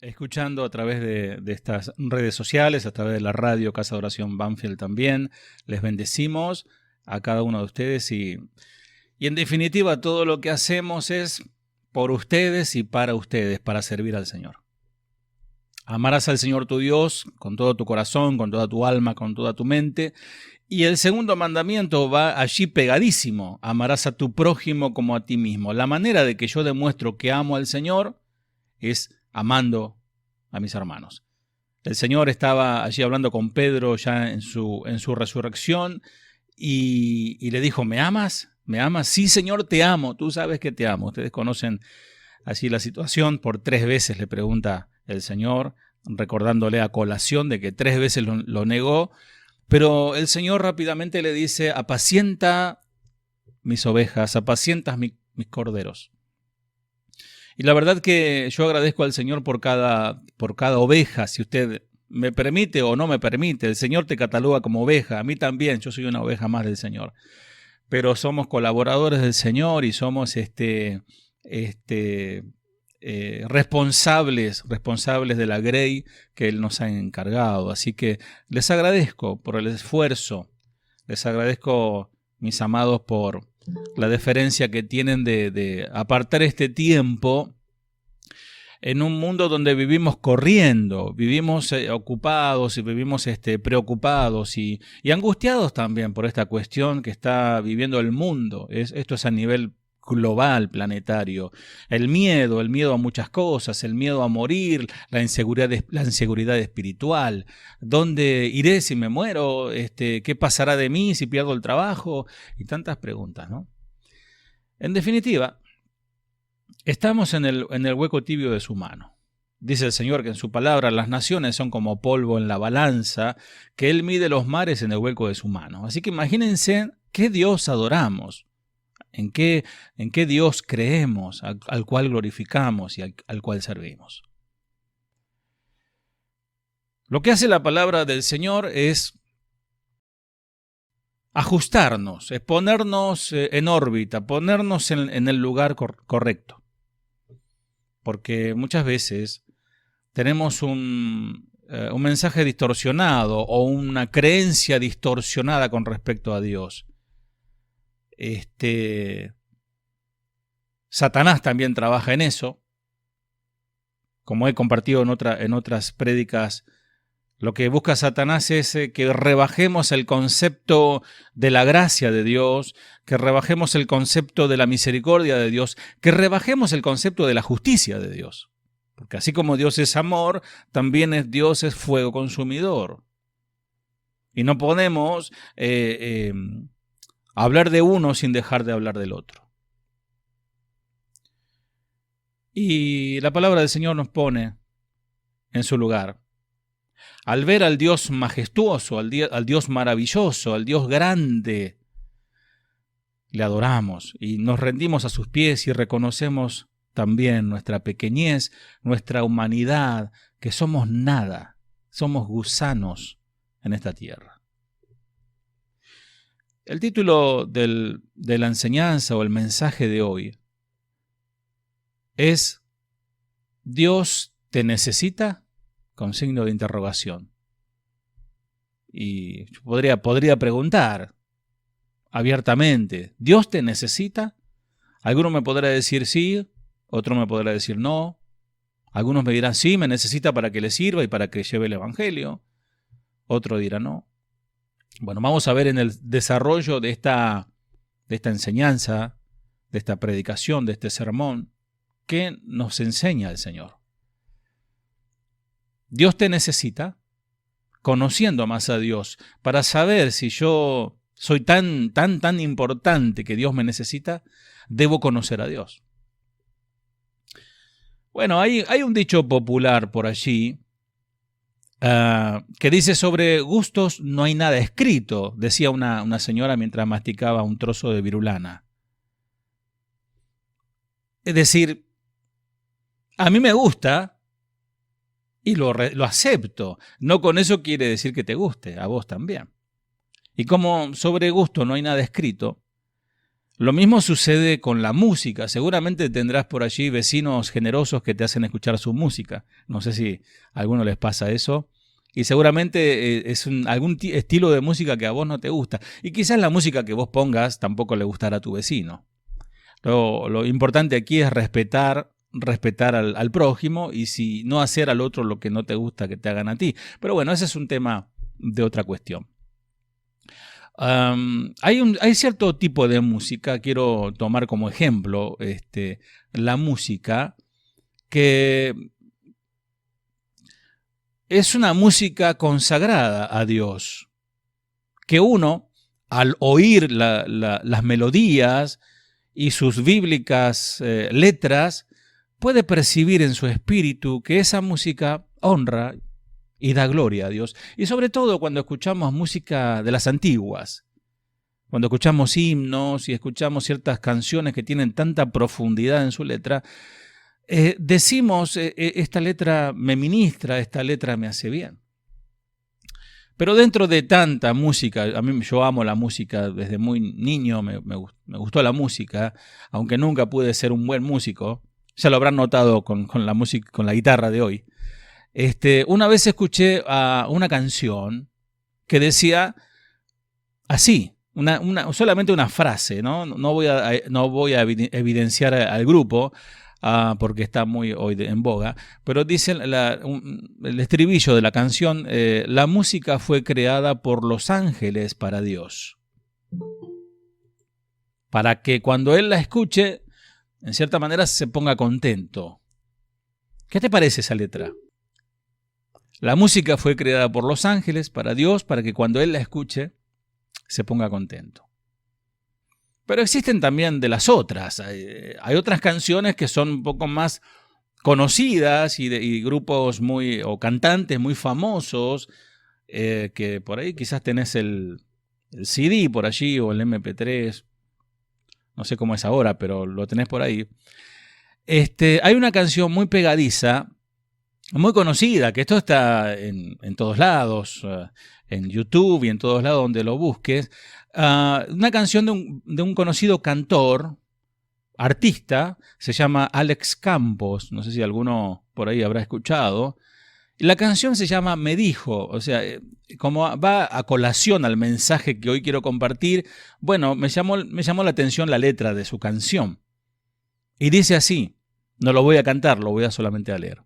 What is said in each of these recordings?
Escuchando a través de estas redes sociales, a través de la radio Casa de Oración Banfield también. Les bendecimos a cada uno de ustedes y en definitiva todo lo que hacemos es por ustedes y para ustedes, para servir al Señor. Amarás al Señor tu Dios con todo tu corazón, con toda tu alma, con toda tu mente. Y el segundo mandamiento va allí pegadísimo. Amarás a tu prójimo como a ti mismo. La manera de que yo demuestro que amo al Señor es amando a mis hermanos. El Señor estaba allí hablando con Pedro ya en su resurrección y le dijo, ¿me amas? ¿Me amas? Sí, Señor, te amo. Tú sabes que te amo. Ustedes conocen así la situación. Por 3 veces le pregunta el Señor, recordándole a colación de que 3 veces lo negó. Pero el Señor rápidamente le dice, apacienta mis ovejas, apacientas mis corderos. Y la verdad que yo agradezco al Señor por cada oveja, si usted me permite o no me permite. El Señor te cataloga como oveja, a mí también, yo soy una oveja más del Señor. Pero somos colaboradores del Señor y somos responsables de la grey que Él nos ha encargado. Así que les agradezco por el esfuerzo, les agradezco, mis amados, por la deferencia que tienen de apartar este tiempo en un mundo donde vivimos corriendo, vivimos ocupados y vivimos preocupados y angustiados también por esta cuestión que está viviendo el mundo. Esto es a nivel global, planetario. El miedo a muchas cosas, el miedo a morir, la inseguridad espiritual. ¿Dónde iré si me muero? ¿Qué pasará de mí si pierdo el trabajo? Y tantas preguntas, ¿no? En definitiva, estamos en el hueco tibio de su mano. Dice el Señor que en su palabra las naciones son como polvo en la balanza, que Él mide los mares en el hueco de su mano. Así que imagínense qué Dios adoramos. ¿En qué Dios creemos, al cual glorificamos y al cual servimos? Lo que hace la palabra del Señor es ajustarnos, es ponernos en órbita, ponernos en el lugar correcto. Porque muchas veces tenemos un mensaje distorsionado o una creencia distorsionada con respecto a Dios. Satanás también trabaja en eso. Como he compartido en otras prédicas, lo que busca Satanás es que rebajemos el concepto de la gracia de Dios, que rebajemos el concepto de la misericordia de Dios, que rebajemos el concepto de la justicia de Dios. Porque así como Dios es amor, también Dios es fuego consumidor. Y no podemos hablar de uno sin dejar de hablar del otro. Y la palabra del Señor nos pone en su lugar. Al ver al Dios majestuoso, al Dios maravilloso, al Dios grande, le adoramos y nos rendimos a sus pies y reconocemos también nuestra pequeñez, nuestra humanidad, que somos nada, somos gusanos en esta tierra. El título de la enseñanza o el mensaje de hoy es ¿Dios te necesita? Con signo de interrogación. Y yo podría preguntar abiertamente, ¿Dios te necesita? Alguno me podrá decir sí, otro me podrá decir no. Algunos me dirán sí, me necesita para que le sirva y para que lleve el evangelio. Otro dirá no. Bueno, vamos a ver en el desarrollo de esta enseñanza, de esta predicación, de este sermón, qué nos enseña el Señor. Dios te necesita, conociendo más a Dios, para saber si yo soy tan importante que Dios me necesita, debo conocer a Dios. Bueno, hay un dicho popular por allí que dice sobre gustos no hay nada escrito, decía una señora mientras masticaba un trozo de virulana. Es decir, a mí me gusta y lo acepto. No con eso quiere decir que te guste, a vos también. Y como sobre gusto no hay nada escrito, lo mismo sucede con la música. Seguramente tendrás por allí vecinos generosos que te hacen escuchar su música. No sé si a alguno les pasa eso. Y seguramente es algún estilo de música que a vos no te gusta. Y quizás la música que vos pongas tampoco le gustará a tu vecino. Lo importante aquí es respetar al prójimo y si no hacer al otro lo que no te gusta que te hagan a ti. Pero bueno, ese es un tema de otra cuestión. Hay cierto tipo de música, quiero tomar como ejemplo la música que es una música consagrada a Dios, que uno, al oír las melodías y sus bíblicas letras, puede percibir en su espíritu que esa música honra y da gloria a Dios. Y sobre todo cuando escuchamos música de las antiguas, cuando escuchamos himnos y escuchamos ciertas canciones que tienen tanta profundidad en su letra, decimos, esta letra me ministra, esta letra me hace bien. Pero dentro de tanta música, yo amo la música desde muy niño, me gustó la música, aunque nunca pude ser un buen músico, ya lo habrán notado con la música, con la guitarra de hoy. Una vez escuché una canción que decía así, solamente una frase, ¿no? No voy a evidenciar al grupo porque está muy hoy en boga, pero dice el estribillo de la canción, la música fue creada por los ángeles para Dios, para que cuando Él la escuche, en cierta manera se ponga contento. ¿Qué te parece esa letra? La música fue creada por los ángeles para Dios, para que cuando Él la escuche, se ponga contento. Pero existen también de las otras. Hay otras canciones que son un poco más conocidas y grupos o cantantes muy famosos, que por ahí quizás tenés el CD por allí o el MP3. No sé cómo es ahora, pero lo tenés por ahí. Hay una canción muy pegadiza, muy conocida, que esto está en todos lados, en YouTube y en todos lados donde lo busques. Una canción de un conocido cantor, artista, se llama Alex Campos, no sé si alguno por ahí habrá escuchado. La canción se llama Me Dijo, o sea, como va a colación al mensaje que hoy quiero compartir, bueno, me llamó la atención la letra de su canción. Y dice así, no lo voy a cantar, lo voy a solamente a leer.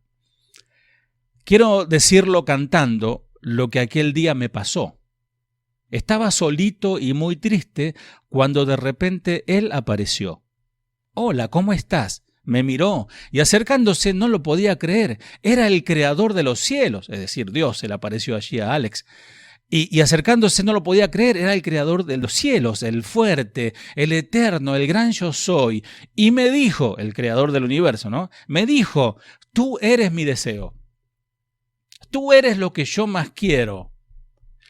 Quiero decirlo cantando lo que aquel día me pasó. Estaba solito y muy triste cuando de repente él apareció. Hola, ¿cómo estás? Me miró y acercándose no lo podía creer. Era el creador de los cielos, es decir, Dios se le apareció allí a Alex. Y acercándose no lo podía creer, era el creador de los cielos, el fuerte, el eterno, el gran yo soy. Y me dijo, el creador del universo, ¿no? Me dijo, tú eres mi deseo. Tú eres lo que yo más quiero.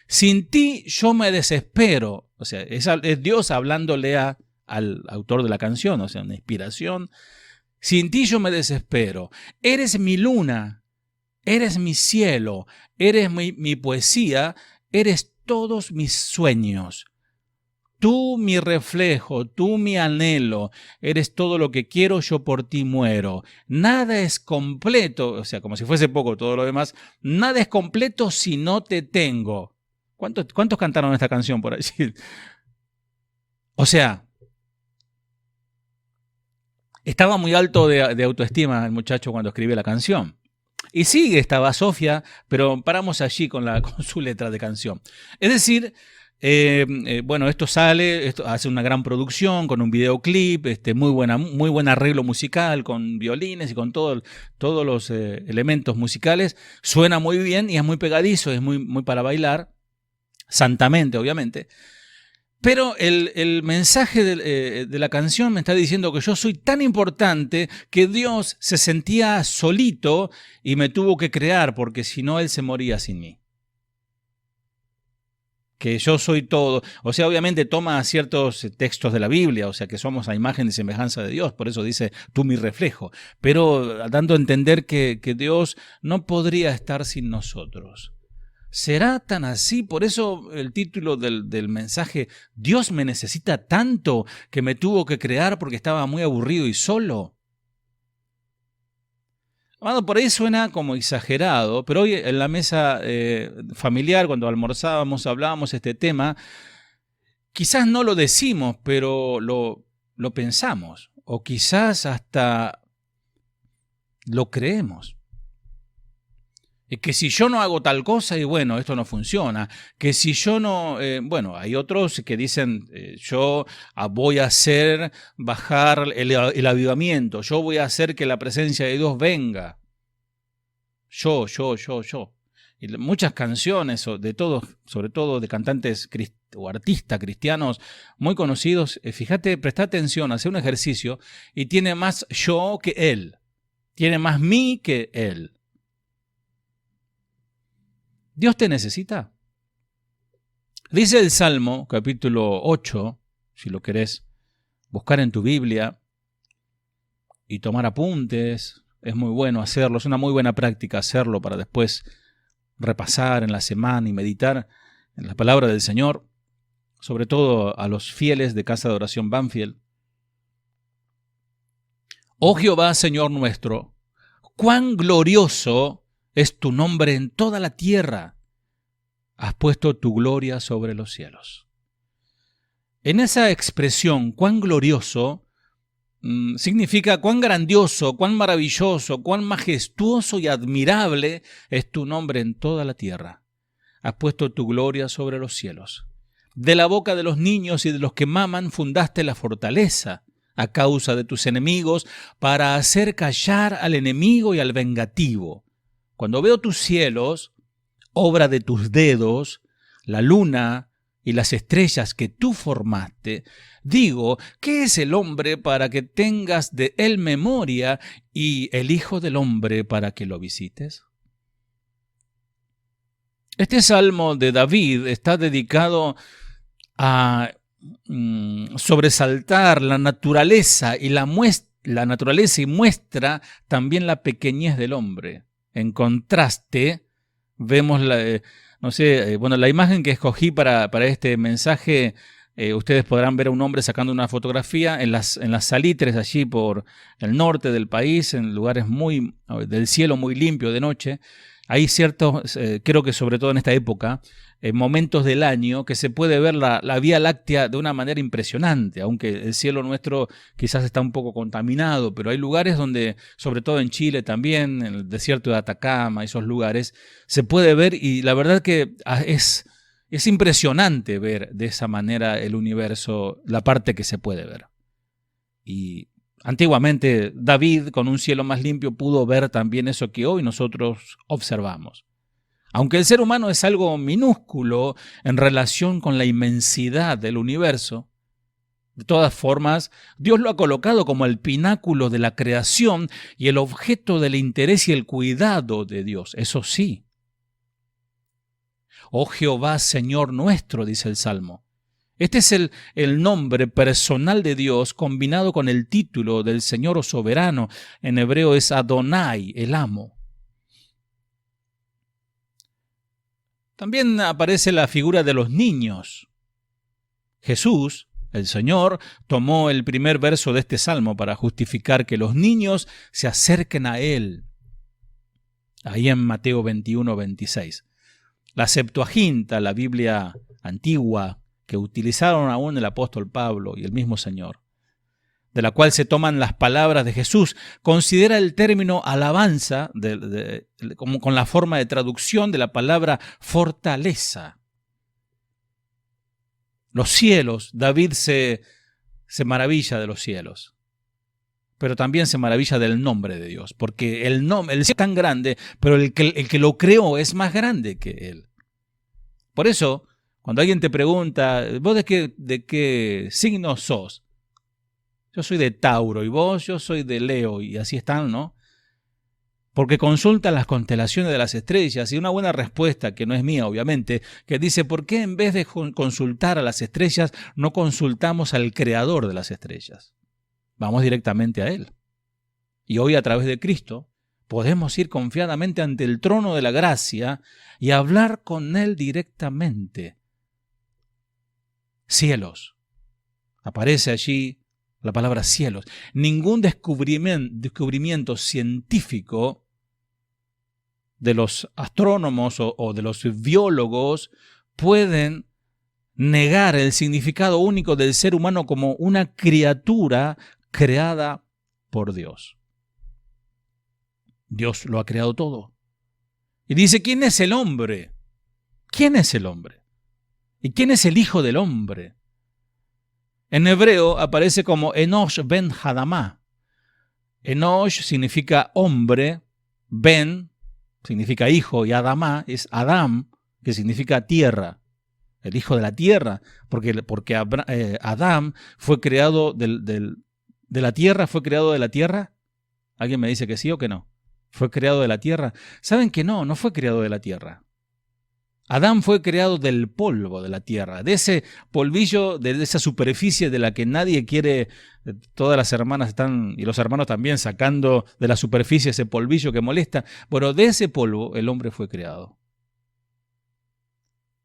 Sin ti yo me desespero. O sea, es Dios hablándole al autor de la canción, o sea, una inspiración. Sin ti yo me desespero. Eres mi luna, eres mi cielo, eres mi poesía, eres todos mis sueños. Tú mi reflejo, tú mi anhelo, eres todo lo que quiero, yo por ti muero. Nada es completo, o sea, como si fuese poco todo lo demás, nada es completo si no te tengo. ¿Cuántos cantaron esta canción por allí? O sea, estaba muy alto de autoestima el muchacho cuando escribió la canción. Y sigue, estaba Sofía, pero paramos allí con su letra de canción. Es decir, bueno, esto hace una gran producción con un videoclip, muy buen arreglo musical con violines y con todos los elementos musicales. Suena muy bien y es muy pegadizo, es muy para bailar. Santamente, obviamente. Pero el mensaje de la canción me está diciendo que yo soy tan importante que Dios se sentía solito y me tuvo que crear porque si no Él se moría sin mí. que yo soy todo. O sea, obviamente toma ciertos textos de la Biblia, o sea, que somos a imagen y semejanza de Dios, por eso dice, tú mi reflejo, pero dando a entender que Dios no podría estar sin nosotros. ¿Será tan así? Por eso el título del mensaje, Dios me necesita tanto que me tuvo que crear porque estaba muy aburrido y solo. Amado, por ahí suena como exagerado, pero hoy en la mesa familiar, cuando almorzábamos, hablábamos de este tema, quizás no lo decimos, pero lo pensamos, o quizás hasta lo creemos. Y que si yo no hago tal cosa, y bueno, esto no funciona. Que si yo no, bueno, hay otros que dicen, yo voy a hacer bajar el avivamiento, yo voy a hacer que la presencia de Dios venga. Yo. Y muchas canciones de todos, sobre todo de cantantes o artistas cristianos muy conocidos, fíjate, presta atención, hace un ejercicio y tiene más yo que él. Tiene más mí que él. ¿Dios te necesita? Dice el Salmo, capítulo 8, si lo querés buscar en tu Biblia y tomar apuntes, es muy bueno hacerlo, es una muy buena práctica hacerlo para después repasar en la semana y meditar en la palabra del Señor, sobre todo a los fieles de Casa de Oración Banfield. Oh Jehová, Señor nuestro, cuán glorioso es tu nombre en toda la tierra. Has puesto tu gloria sobre los cielos. En esa expresión, cuán glorioso, significa cuán grandioso, cuán maravilloso, cuán majestuoso y admirable es tu nombre en toda la tierra. Has puesto tu gloria sobre los cielos. De la boca de los niños y de los que maman fundaste la fortaleza a causa de tus enemigos para hacer callar al enemigo y al vengativo. Cuando veo tus cielos, obra de tus dedos, la luna y las estrellas que tú formaste, digo, ¿qué es el hombre para que tengas de él memoria y el hijo del hombre para que lo visites? Este salmo de David está dedicado a sobresaltar la naturaleza y la naturaleza y muestra también la pequeñez del hombre. En contraste, vemos la imagen que escogí para este mensaje. Ustedes podrán ver a un hombre sacando una fotografía en las salitres allí por el norte del país, en lugares del cielo muy limpio de noche. Hay ciertos, creo que sobre todo en esta época, momentos del año que se puede ver la Vía Láctea de una manera impresionante, aunque el cielo nuestro quizás está un poco contaminado, pero hay lugares donde, sobre todo en Chile también, en el desierto de Atacama, esos lugares, se puede ver y la verdad que es impresionante ver de esa manera el universo, la parte que se puede ver. Y antiguamente David, con un cielo más limpio, pudo ver también eso que hoy nosotros observamos. Aunque el ser humano es algo minúsculo en relación con la inmensidad del universo, de todas formas, Dios lo ha colocado como el pináculo de la creación y el objeto del interés y el cuidado de Dios. Eso sí. Oh Jehová, Señor nuestro, dice el Salmo. Este es el nombre personal de Dios combinado con el título del Señor o soberano. En hebreo es Adonai, el amo. También aparece la figura de los niños. Jesús, el Señor, tomó el primer verso de este salmo para justificar que los niños se acerquen a Él. Ahí en Mateo 21, 26. La Septuaginta, la Biblia antigua, que utilizaron aún el apóstol Pablo y el mismo Señor, de la cual se toman las palabras de Jesús, considera el término alabanza como con la forma de traducción de la palabra fortaleza. Los cielos, David se maravilla de los cielos, pero también se maravilla del nombre de Dios, porque el cielo es tan grande, pero el que lo creó es más grande que él. Por eso, cuando alguien te pregunta, ¿vos de qué signo sos? Yo soy de Tauro y vos, yo soy de Leo y así están, ¿no? porque consultan las constelaciones de las estrellas, y una buena respuesta, que no es mía obviamente, que dice, ¿por qué en vez de consultar a las estrellas no consultamos al creador de las estrellas? Vamos directamente a Él. Y hoy, a través de Cristo, podemos ir confiadamente ante el trono de la gracia y hablar con Él directamente. Cielos. Aparece allí la palabra cielos. Ningún descubrimiento científico de los astrónomos o de los biólogos pueden negar el significado único del ser humano como una criatura creada por Dios. Dios lo ha creado todo. Y dice, ¿quién es el hombre? ¿Quién es el hombre? ¿Y quién es el hijo del hombre? En hebreo aparece como Enosh ben Hadamá. Enosh significa hombre, ben significa hijo, y Adamá es Adam, que significa tierra, el hijo de la tierra, porque Adán fue creado de la tierra, ¿fue creado de la tierra? ¿Alguien me dice que sí o que no? ¿Fue creado de la tierra? ¿Saben que no fue creado de la tierra? Adán fue creado del polvo de la tierra, de ese polvillo, de esa superficie de la que nadie quiere. Todas las hermanas están, y los hermanos también, sacando de la superficie ese polvillo que molesta. Bueno, de ese polvo el hombre fue creado.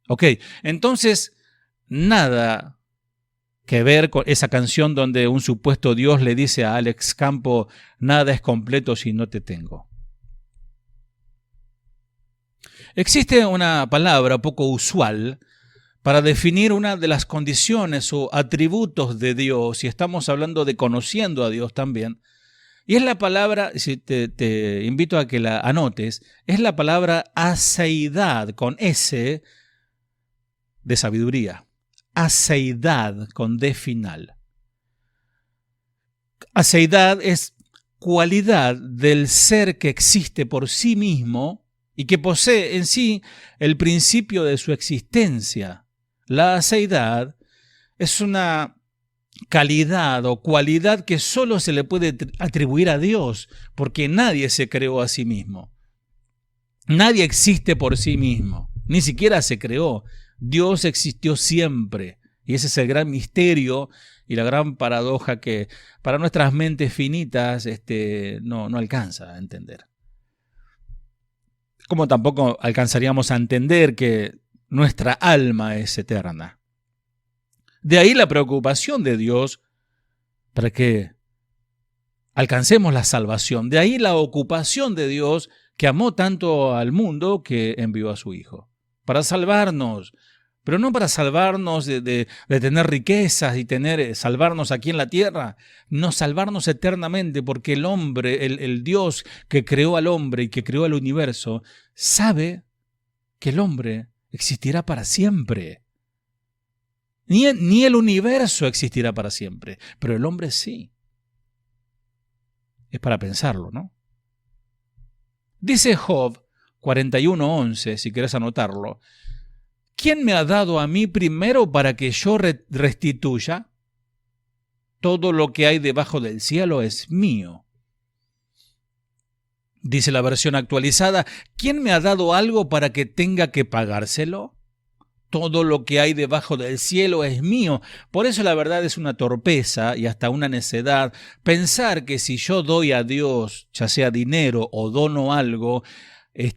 Ok, entonces, nada que ver con esa canción donde un supuesto Dios le dice a Alex Campo, nada es completo si no te tengo. Existe una palabra poco usual para definir una de las condiciones o atributos de Dios, y estamos hablando de conociendo a Dios también, y es la palabra, si te invito a que la anotes, es la palabra aseidad, con S de sabiduría, aseidad con D final. Aseidad es cualidad del ser que existe por sí mismo y que posee en sí el principio de su existencia. La aseidad es una calidad o cualidad que solo se le puede atribuir a Dios, porque nadie se creó a sí mismo. Nadie existe por sí mismo, ni siquiera se creó. Dios existió siempre, y ese es el gran misterio y la gran paradoja que para nuestras mentes finitas no alcanza a entender. Como tampoco alcanzaríamos a entender que nuestra alma es eterna. De ahí la preocupación de Dios para que alcancemos la salvación. De ahí la ocupación de Dios, que amó tanto al mundo que envió a su Hijo. Para salvarnos, pero no para salvarnos de tener riquezas y salvarnos aquí en la tierra, no, salvarnos eternamente, porque el hombre, el Dios que creó al hombre y que creó el universo, sabe que el hombre existirá para siempre. Ni el universo existirá para siempre, pero el hombre sí. Es para pensarlo, ¿no? Dice Job 41:11, si quieres anotarlo, ¿quién me ha dado a mí primero para que yo restituya? Todo lo que hay debajo del cielo es mío. Dice la versión actualizada, ¿quién me ha dado algo para que tenga que pagárselo? Todo lo que hay debajo del cielo es mío. Por eso la verdad es una torpeza y hasta una necedad pensar que si yo doy a Dios, ya sea dinero o dono algo,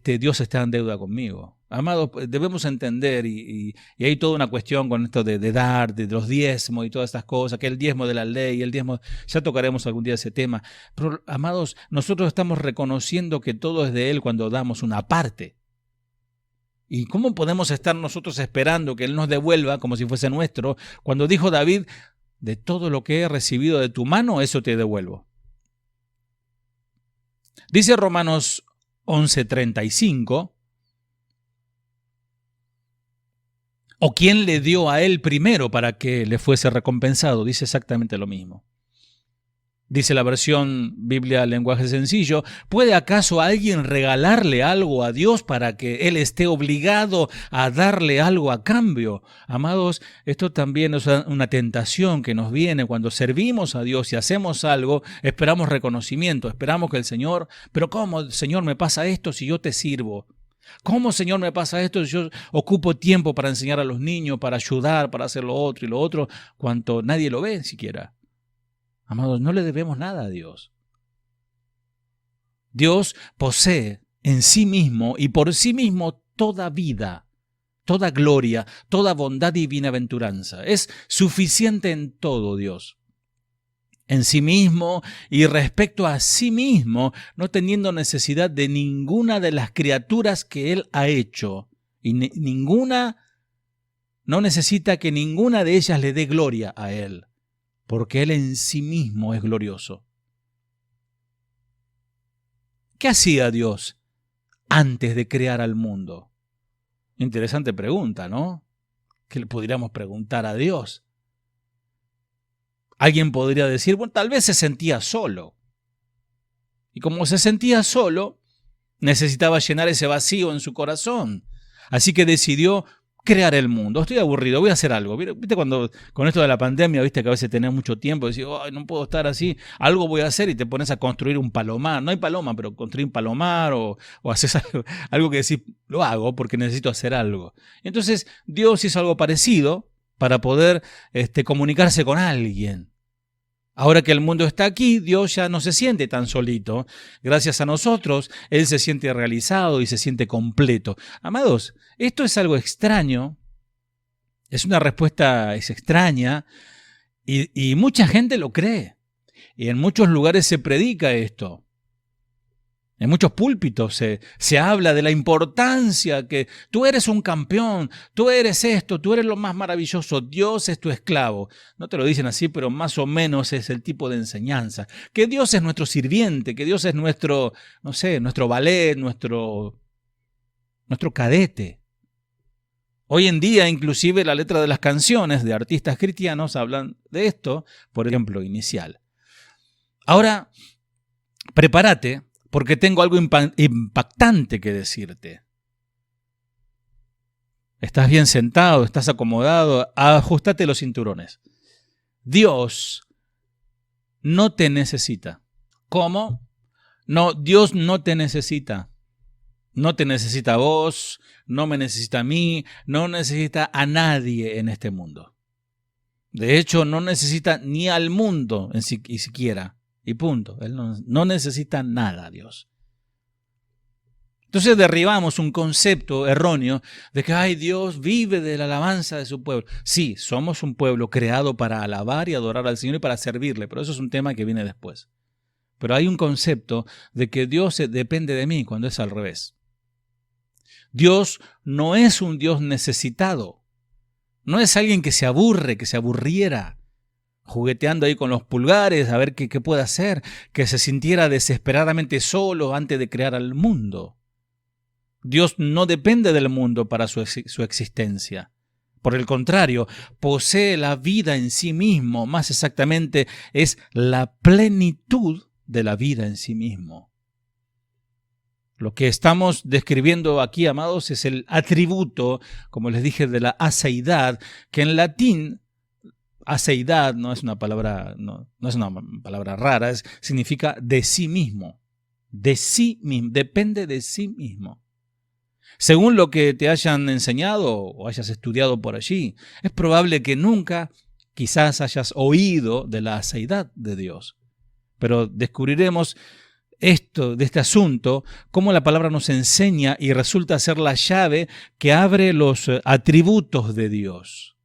Dios está en deuda conmigo. Amados, debemos entender, y hay toda una cuestión con esto de dar, de los diezmos y todas estas cosas, que el diezmo de la ley, el diezmo, ya tocaremos algún día ese tema. Pero, amados, nosotros estamos reconociendo que todo es de Él cuando damos una parte. ¿Y cómo podemos estar nosotros esperando que Él nos devuelva como si fuese nuestro, cuando dijo David, de todo lo que he recibido de tu mano, eso te devuelvo? Dice Romanos 11:35, ¿o quién le dio a Él primero para que le fuese recompensado? Dice exactamente lo mismo. Dice la versión Biblia Lenguaje Sencillo, ¿puede acaso alguien regalarle algo a Dios para que Él esté obligado a darle algo a cambio? Amados, esto también es una tentación que nos viene cuando servimos a Dios y hacemos algo, esperamos reconocimiento, esperamos que el Señor, pero ¿cómo, Señor, me pasa esto si yo te sirvo? ¿Cómo, Señor, me pasa esto si yo ocupo tiempo para enseñar a los niños, para ayudar, para hacer lo otro y lo otro, cuanto nadie lo ve siquiera? Amados, no le debemos nada a Dios. Dios posee en sí mismo y por sí mismo toda vida, toda gloria, toda bondad y bienaventuranza. Es suficiente en todo Dios. En sí mismo y respecto a sí mismo, no teniendo necesidad de ninguna de las criaturas que Él ha hecho. Y no necesita que ninguna de ellas le dé gloria a Él, porque Él en sí mismo es glorioso. ¿Qué hacía Dios antes de crear al mundo? Interesante pregunta, ¿no? ¿Qué le podríamos preguntar a Dios? Alguien podría decir, bueno, tal vez se sentía solo. Y como se sentía solo, necesitaba llenar ese vacío en su corazón. Así que decidió crear el mundo. Estoy aburrido, voy a hacer algo. ¿Viste cuando con esto de la pandemia, viste que a veces tenés mucho tiempo y decís, oh, no puedo estar así, algo voy a hacer y te pones a construir un palomar. No hay paloma, pero construir un palomar o haces algo que decís, lo hago porque necesito hacer algo. Entonces Dios hizo algo parecido para poder comunicarse con alguien. Ahora que el mundo está aquí, Dios ya no se siente tan solito. Gracias a nosotros, Él se siente realizado y se siente completo. Amados, esto es algo extraño, es una respuesta extraña y mucha gente lo cree. Y en muchos lugares se predica esto. En muchos púlpitos se habla de la importancia que tú eres un campeón, tú eres esto, tú eres lo más maravilloso, Dios es tu esclavo. No te lo dicen así, pero más o menos es el tipo de enseñanza. Que Dios es nuestro sirviente, que Dios es nuestro, no sé, nuestro valet, nuestro cadete. Hoy en día, inclusive, la letra de las canciones de artistas cristianos hablan de esto, por ejemplo, Inicial. Ahora, prepárate, porque tengo algo impactante que decirte. Estás bien sentado, estás acomodado, ajustate los cinturones. Dios no te necesita. ¿Cómo? No, Dios no te necesita. No te necesita a vos, no me necesita a mí, no necesita a nadie en este mundo. De hecho, no necesita ni al mundo ni siquiera. Y punto. Él no necesita nada, Dios. Entonces derribamos un concepto erróneo de que, ay, Dios vive de la alabanza de su pueblo. Sí, somos un pueblo creado para alabar y adorar al Señor y para servirle, pero eso es un tema que viene después. Pero hay un concepto de que Dios depende de mí cuando es al revés. Dios no es un Dios necesitado. No es alguien que se aburre, que se aburriera, jugueteando ahí con los pulgares a ver qué puede hacer, que se sintiera desesperadamente solo antes de crear al mundo. Dios no depende del mundo para su existencia. Por el contrario, posee la vida en sí mismo, más exactamente es la plenitud de la vida en sí mismo. Lo que estamos describiendo aquí, amados, es el atributo, como les dije, de la aseidad, que en latín aseidad no es una palabra, no es una palabra rara, significa de sí mismo. De sí mismo, depende de sí mismo. Según lo que te hayan enseñado o hayas estudiado por allí, es probable que nunca quizás hayas oído de la aseidad de Dios. Pero descubriremos de este asunto, cómo la palabra nos enseña y resulta ser la llave que abre los atributos de Dios.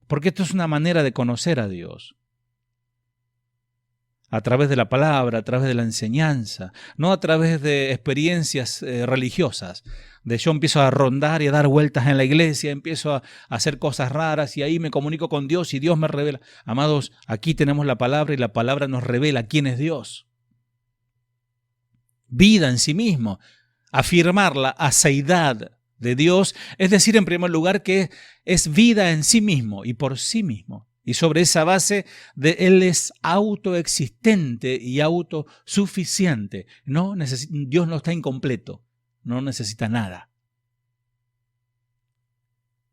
Porque esto es una manera de conocer a Dios. A través de la palabra, a través de la enseñanza, no a través de experiencias religiosas. De yo empiezo a rondar y a dar vueltas en la iglesia, empiezo a hacer cosas raras y ahí me comunico con Dios y Dios me revela. Amados, aquí tenemos la palabra y la palabra nos revela quién es Dios. Vida en sí mismo. Afirmar la aseidad de Dios, es decir, en primer lugar, que es vida en sí mismo y por sí mismo. Y sobre esa base Él es autoexistente y autosuficiente. Dios no está incompleto, no necesita nada.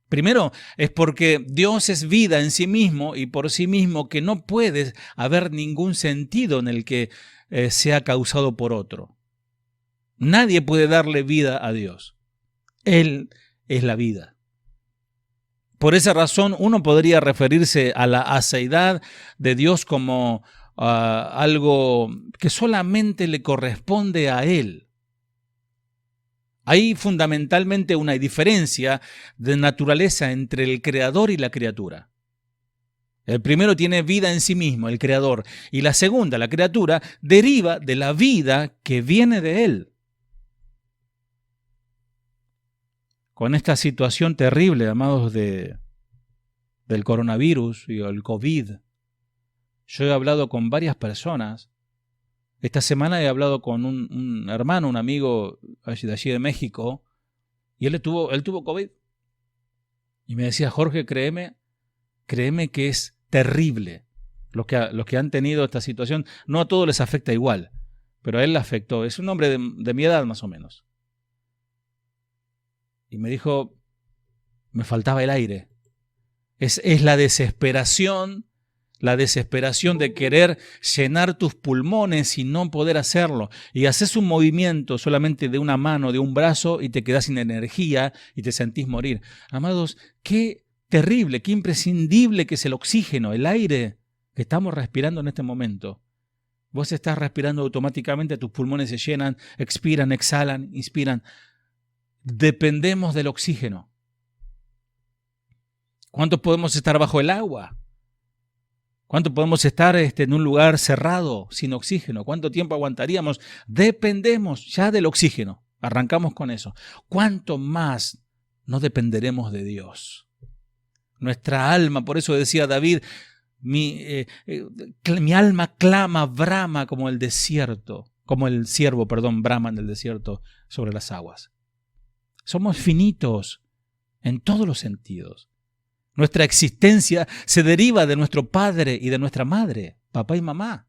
Primero es porque Dios es vida en sí mismo y por sí mismo, que no puede haber ningún sentido en el que sea causado por otro. Nadie puede darle vida a Dios. Él es la vida. Por esa razón, uno podría referirse a la aseidad de Dios como algo que solamente le corresponde a Él. Hay fundamentalmente una diferencia de naturaleza entre el creador y la criatura. El primero tiene vida en sí mismo, el creador, y la segunda, la criatura, deriva de la vida que viene de Él. Con esta situación terrible, amados, del coronavirus y el COVID, yo he hablado con varias personas. Esta semana he hablado con un hermano, un amigo de allí de México, y él tuvo COVID. Y me decía, Jorge, créeme que es terrible. Los que han tenido esta situación, no a todos les afecta igual, pero a él le afectó. Es un hombre de mi edad más o menos. Y me dijo, me faltaba el aire. Es la desesperación de querer llenar tus pulmones y no poder hacerlo. Y haces un movimiento solamente de una mano, de un brazo, y te quedas sin energía y te sentís morir. Amados, qué terrible, qué imprescindible que es el oxígeno, el aire que estamos respirando en este momento. Vos estás respirando automáticamente, tus pulmones se llenan, expiran, exhalan, inspiran. Dependemos del oxígeno. ¿Cuánto podemos estar bajo el agua? ¿Cuánto podemos estar en un lugar cerrado, sin oxígeno? ¿Cuánto tiempo aguantaríamos? Dependemos ya del oxígeno. Arrancamos con eso. ¿Cuánto más no dependeremos de Dios? Nuestra alma, por eso decía David, mi alma clama, brama como el desierto, como el ciervo, brama en el desierto sobre las aguas. Somos finitos en todos los sentidos. Nuestra existencia se deriva de nuestro padre y de nuestra madre, papá y mamá.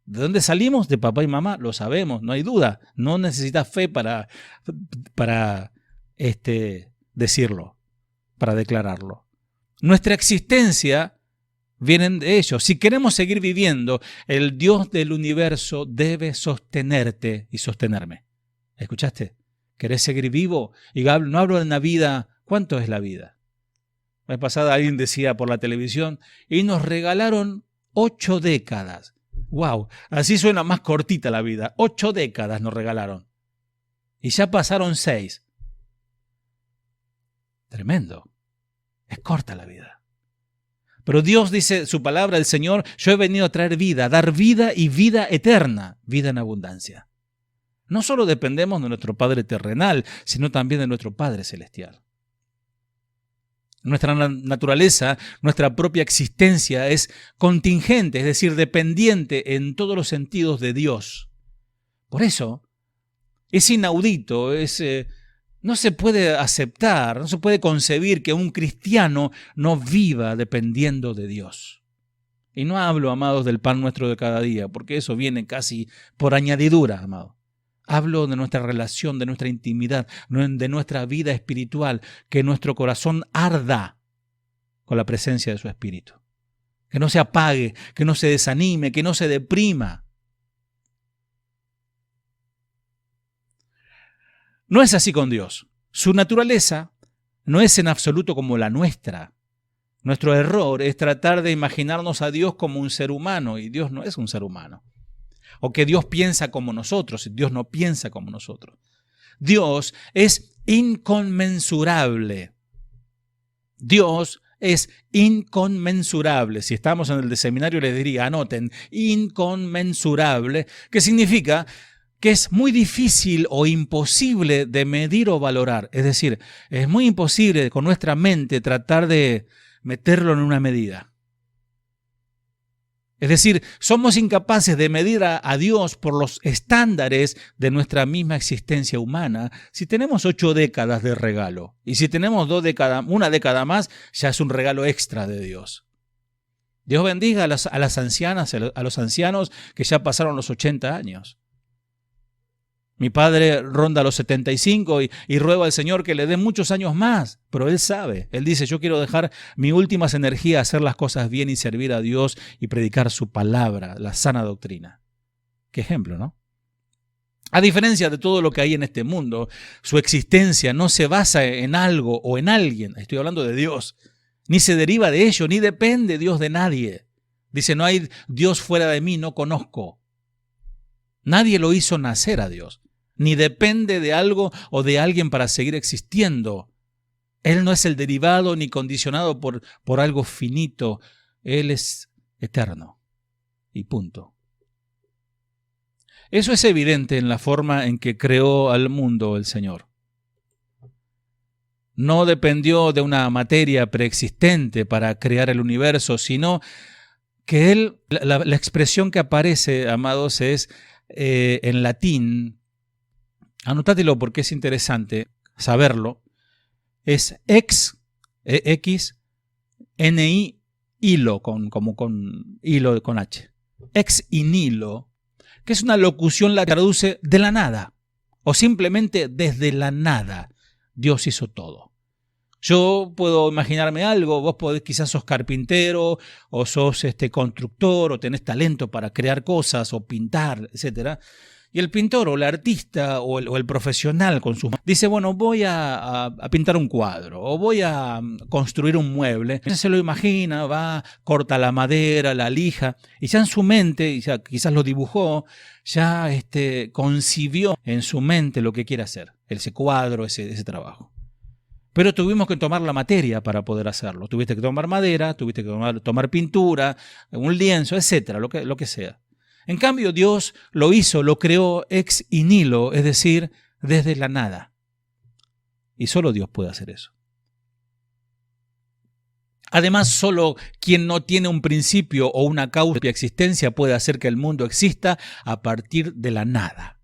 ¿De dónde salimos? De papá y mamá, lo sabemos, no hay duda. No necesitas fe para decirlo, para declararlo. Nuestra existencia viene de ellos. Si queremos seguir viviendo, el Dios del universo debe sostenerte y sostenerme. ¿Escuchaste? ¿Querés seguir vivo? Y no hablo de una vida. ¿Cuánto es la vida? La vez pasada alguien decía por la televisión, y nos regalaron 8 décadas. ¡Wow! Así suena más cortita la vida. 8 décadas nos regalaron. Y ya pasaron 6. Tremendo. Es corta la vida. Pero Dios dice, su palabra, el Señor, yo he venido a traer vida, a dar vida y vida eterna, vida en abundancia. No solo dependemos de nuestro Padre terrenal, sino también de nuestro Padre celestial. Nuestra naturaleza, nuestra propia existencia es contingente, es decir, dependiente en todos los sentidos de Dios. Por eso es inaudito, no se puede aceptar, no se puede concebir que un cristiano no viva dependiendo de Dios. Y no hablo, amados, del pan nuestro de cada día, porque eso viene casi por añadidura, amados. Hablo de nuestra relación, de nuestra intimidad, de nuestra vida espiritual, que nuestro corazón arda con la presencia de su Espíritu. Que no se apague, que no se desanime, que no se deprima. No es así con Dios. Su naturaleza no es en absoluto como la nuestra. Nuestro error es tratar de imaginarnos a Dios como un ser humano, y Dios no es un ser humano. O que Dios piensa como nosotros. Dios no piensa como nosotros. Dios es inconmensurable. Dios es inconmensurable. Si estamos en el de seminario les diría, anoten, inconmensurable, que significa que es muy difícil o imposible de medir o valorar. Es decir, es muy imposible con nuestra mente tratar de meterlo en una medida. Es decir, somos incapaces de medir a Dios por los estándares de nuestra misma existencia humana si tenemos 8 décadas de regalo. Y si tenemos 2 décadas, una década más, ya es un regalo extra de Dios. Dios bendiga a las ancianas, a los ancianos que ya pasaron los 80 años. Mi padre ronda los 75 y ruega al Señor que le dé muchos años más, pero Él sabe. Él dice, yo quiero dejar mis últimas energías a hacer las cosas bien y servir a Dios y predicar su palabra, la sana doctrina. Qué ejemplo, ¿no? A diferencia de todo lo que hay en este mundo, su existencia no se basa en algo o en alguien, estoy hablando de Dios, ni se deriva de ello, ni depende Dios de nadie. Dice, no hay Dios fuera de mí, no conozco. Nadie lo hizo nacer a Dios, ni depende de algo o de alguien para seguir existiendo. Él no es el derivado ni condicionado por algo finito. Él es eterno. Y punto. Eso es evidente en la forma en que creó al mundo el Señor. No dependió de una materia preexistente para crear el universo, sino que Él, la expresión que aparece, amados, es en latín. Anotátelo porque es interesante saberlo. Es ex, X, N-I, hilo, como con hilo con H. Ex in nihilo, que es una locución, la traduce de la nada, o simplemente desde la nada. Dios hizo todo. Yo puedo imaginarme algo, vos quizás sos carpintero, o sos constructor, o tenés talento para crear cosas, o pintar, etc. Y el pintor, o el artista, o el profesional con sus manos, dice, bueno, voy a pintar un cuadro, o voy a construir un mueble. Entonces se lo imagina, va, corta la madera, la lija, y ya en su mente, ya quizás lo dibujó, ya concibió en su mente lo que quiere hacer, ese cuadro, ese trabajo. Pero tuvimos que tomar la materia para poder hacerlo. Tuviste que tomar madera, tuviste que tomar pintura, un lienzo, etcétera, lo que sea. En cambio, Dios lo hizo, lo creó ex nihilo, es decir, desde la nada. Y solo Dios puede hacer eso. Además, solo quien no tiene un principio o una causa de existencia puede hacer que el mundo exista a partir de la nada.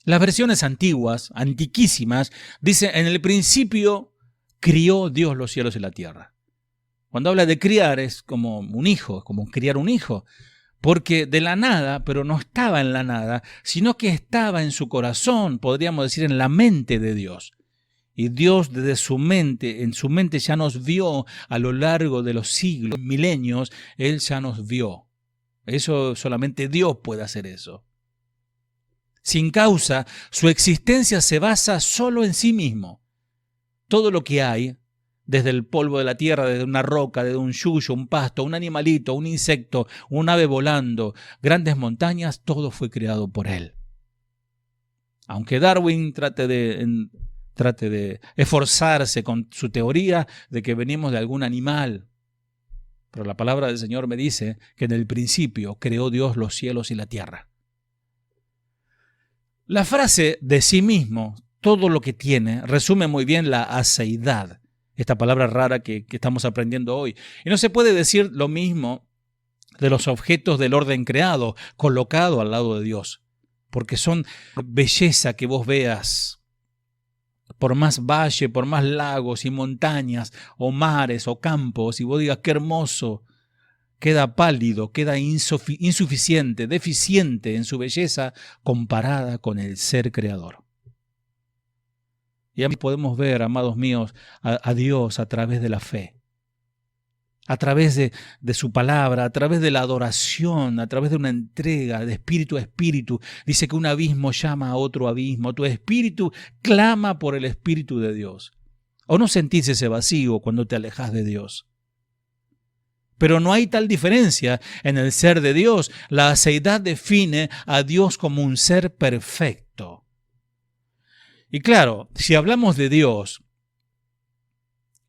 Las versiones antiguas, antiquísimas, dicen, en el principio crió Dios los cielos y la tierra. Cuando habla de criar es como un hijo, es como criar un hijo. Porque de la nada, pero no estaba en la nada, sino que estaba en su corazón, podríamos decir en la mente de Dios. Y Dios desde su mente, en su mente ya nos vio a lo largo de los siglos, milenios, Él ya nos vio. Eso solamente Dios puede hacer eso. Sin causa, su existencia se basa solo en sí mismo. Todo lo que hay, desde el polvo de la tierra, desde una roca, desde un yuyo, un pasto, un animalito, un insecto, un ave volando, grandes montañas, todo fue creado por Él. Aunque Darwin trate de esforzarse con su teoría de que venimos de algún animal, pero la palabra del Señor me dice que en el principio creó Dios los cielos y la tierra. La frase de sí mismo, todo lo que tiene, resume muy bien la aceidad, esta palabra rara que estamos aprendiendo hoy. Y no se puede decir lo mismo de los objetos del orden creado, colocado al lado de Dios, porque son belleza que vos veas, por más valle, por más lagos y montañas, o mares, o campos, y vos digas, qué hermoso, queda pálido, queda insuficiente, deficiente en su belleza comparada con el ser creador. Y así podemos ver, amados míos, a Dios a través de la fe, a través de su palabra, a través de la adoración, a través de una entrega de espíritu a espíritu. Dice que un abismo llama a otro abismo, tu espíritu clama por el Espíritu de Dios. ¿O no sentís ese vacío cuando te alejas de Dios? Pero no hay tal diferencia en el ser de Dios. La aceidad define a Dios como un ser perfecto. Y claro, si hablamos de Dios,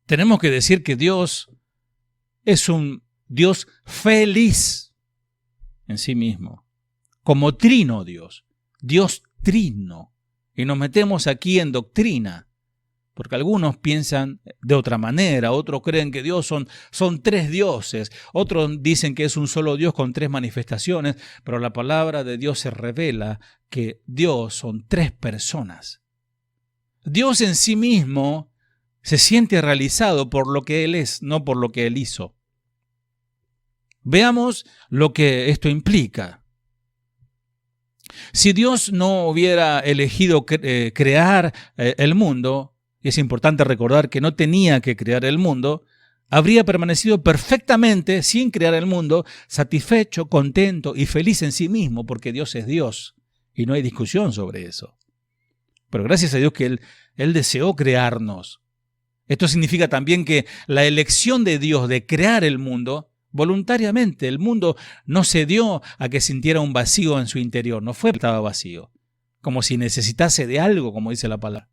tenemos que decir que Dios es un Dios feliz en sí mismo, como trino Dios, Dios trino. Y nos metemos aquí en doctrina, porque algunos piensan de otra manera, otros creen que Dios son tres dioses, otros dicen que es un solo Dios con tres manifestaciones, pero la palabra de Dios se revela que Dios son tres personas. Dios en sí mismo se siente realizado por lo que Él es, no por lo que Él hizo. Veamos lo que esto implica. Si Dios no hubiera elegido crear el mundo, y es importante recordar que no tenía que crear el mundo, habría permanecido perfectamente sin crear el mundo, satisfecho, contento y feliz en sí mismo, porque Dios es Dios y no hay discusión sobre eso. Pero gracias a Dios que Él deseó crearnos. Esto significa también que la elección de Dios de crear el mundo, voluntariamente, el mundo no se dio a que sintiera un vacío en su interior, no fue que estaba vacío, como si necesitase de algo, como dice la palabra,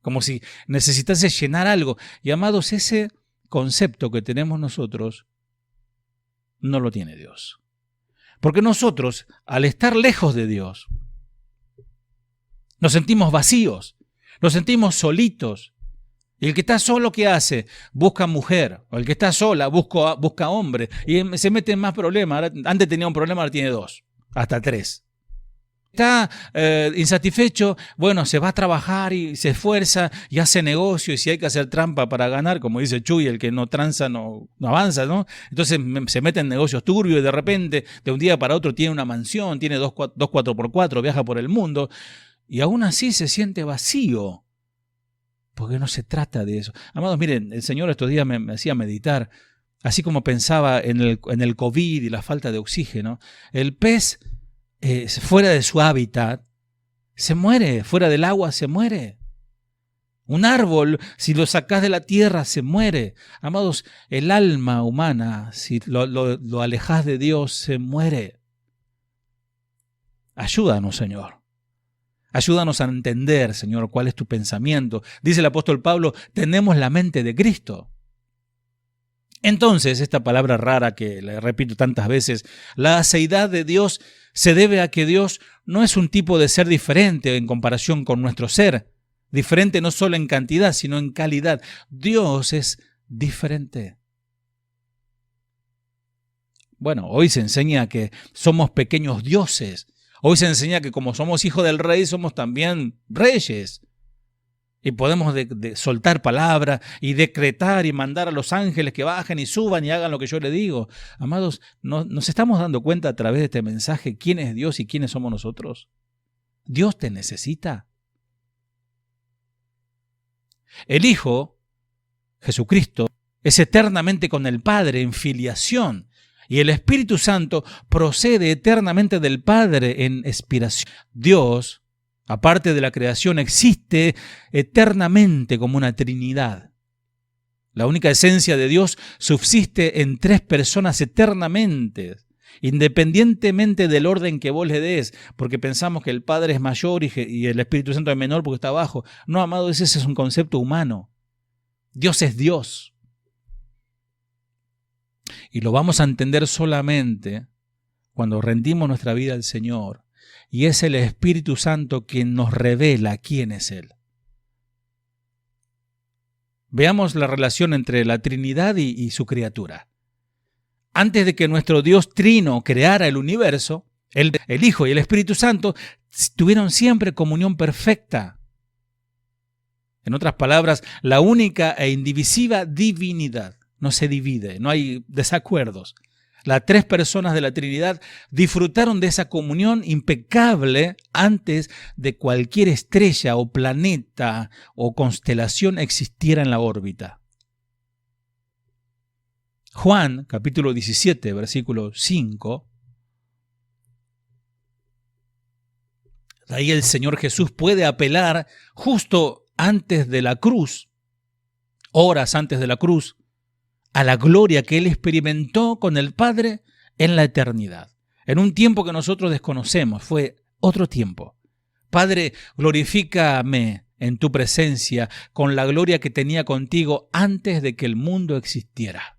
como si necesitase llenar algo. Y amados, ese concepto que tenemos nosotros no lo tiene Dios. Porque nosotros, al estar lejos de Dios, nos sentimos vacíos, nos sentimos solitos. Y el que está solo, ¿qué hace? Busca mujer. O el que está sola, busca hombre. Y se mete en más problemas. Antes tenía un problema, ahora tiene 2, hasta 3. Está insatisfecho, bueno, se va a trabajar y se esfuerza y hace negocio, y si hay que hacer trampa para ganar, como dice Chuy, el que no tranza no avanza, ¿no? Entonces se mete en negocios turbios y de repente, de un día para otro, tiene una mansión, tiene 2 4x4, viaja por el mundo y aún así se siente vacío, porque no se trata de eso. Amados, miren, el Señor estos días me hacía meditar, así como pensaba en el COVID y la falta de oxígeno. El pez fuera de su hábitat, se muere, fuera del agua se muere. Un árbol, si lo sacás de la tierra, se muere. Amados, el alma humana, si lo alejás de Dios, se muere. Ayúdanos, Señor. Ayúdanos a entender, Señor, cuál es tu pensamiento. Dice el apóstol Pablo, tenemos la mente de Cristo. Entonces, esta palabra rara que le repito tantas veces, la aceidad de Dios se debe a que Dios no es un tipo de ser diferente en comparación con nuestro ser. Diferente no solo en cantidad, sino en calidad. Dios es diferente. Bueno, hoy se enseña que somos pequeños dioses. Hoy se enseña que como somos hijos del rey, somos también reyes. Y podemos soltar palabra y decretar y mandar a los ángeles que bajen y suban y hagan lo que yo les digo. Amados, ¿nos estamos dando cuenta a través de este mensaje quién es Dios y quiénes somos nosotros? Dios te necesita. El Hijo, Jesucristo, es eternamente con el Padre en filiación. Y el Espíritu Santo procede eternamente del Padre en expiración. Dios, aparte de la creación, existe eternamente como una Trinidad. La única esencia de Dios subsiste en 3 personas eternamente, independientemente del orden que vos le des, porque pensamos que el Padre es mayor y el Espíritu Santo es menor porque está abajo. No, amado, ese es un concepto humano. Dios es Dios. Y lo vamos a entender solamente cuando rendimos nuestra vida al Señor. Y es el Espíritu Santo quien nos revela quién es Él. Veamos la relación entre la Trinidad y su criatura. Antes de que nuestro Dios Trino creara el universo, el Hijo y el Espíritu Santo tuvieron siempre comunión perfecta. En otras palabras, la única e indivisible divinidad. No se divide, no hay desacuerdos. Las 3 personas de la Trinidad disfrutaron de esa comunión impecable antes de cualquier estrella o planeta o constelación existiera en la órbita. Juan, capítulo 17, versículo 5. Ahí el Señor Jesús puede apelar justo antes de la cruz, horas antes de la cruz, a la gloria que Él experimentó con el Padre en la eternidad. En un tiempo que nosotros desconocemos, fue otro tiempo. Padre, glorifícame en tu presencia con la gloria que tenía contigo antes de que el mundo existiera.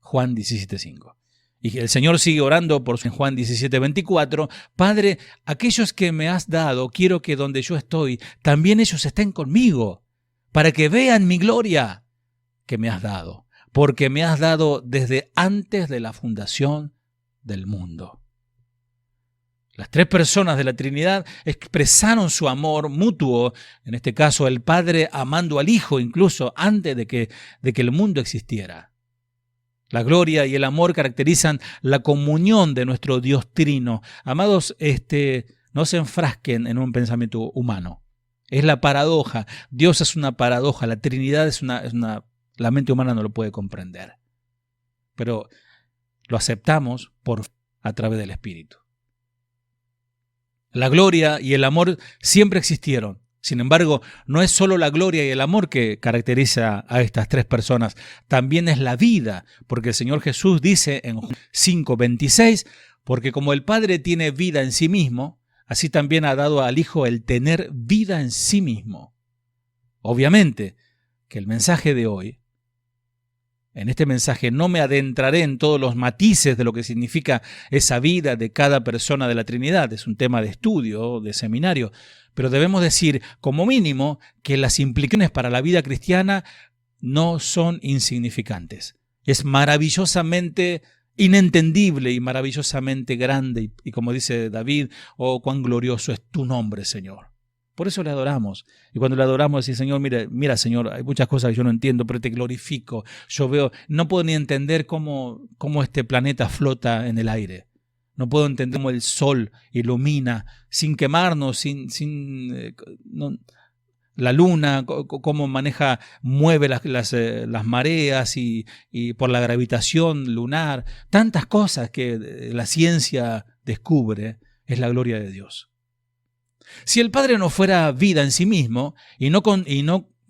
Juan 17:5. Y el Señor sigue orando por Juan 17:24. Padre, aquellos que me has dado, quiero que donde yo estoy, también ellos estén conmigo, para que vean mi gloria que me has dado. Porque me has dado desde antes de la fundación del mundo. Las 3 personas de la Trinidad expresaron su amor mutuo, en este caso el Padre amando al Hijo incluso antes de que el mundo existiera. La gloria y el amor caracterizan la comunión de nuestro Dios trino. Amados, no se enfrasquen en un pensamiento humano. Es la paradoja. Dios es una paradoja. La Trinidad la mente humana no lo puede comprender. Pero lo aceptamos a través del Espíritu. La gloria y el amor siempre existieron. Sin embargo, no es solo la gloria y el amor que caracteriza a estas tres personas, también es la vida, porque el Señor Jesús dice en Juan 5:26, porque como el Padre tiene vida en sí mismo, así también ha dado al Hijo el tener vida en sí mismo. Obviamente que el mensaje de hoy, en este mensaje no me adentraré en todos los matices de lo que significa esa vida de cada persona de la Trinidad. Es un tema de estudio, de seminario. Pero debemos decir, como mínimo, que las implicaciones para la vida cristiana no son insignificantes. Es maravillosamente inentendible y maravillosamente grande. Y como dice David, oh, cuán glorioso es tu nombre, Señor. Por eso le adoramos. Y cuando le adoramos, decimos, Señor, mira, Señor, hay muchas cosas que yo no entiendo, pero te glorifico. Yo veo, no puedo ni entender cómo este planeta flota en el aire. No puedo entender cómo el sol ilumina sin quemarnos, la luna, cómo mueve las mareas y por la gravitación lunar. Tantas cosas que la ciencia descubre, es la gloria de Dios. Si el Padre no fuera vida en sí mismo y no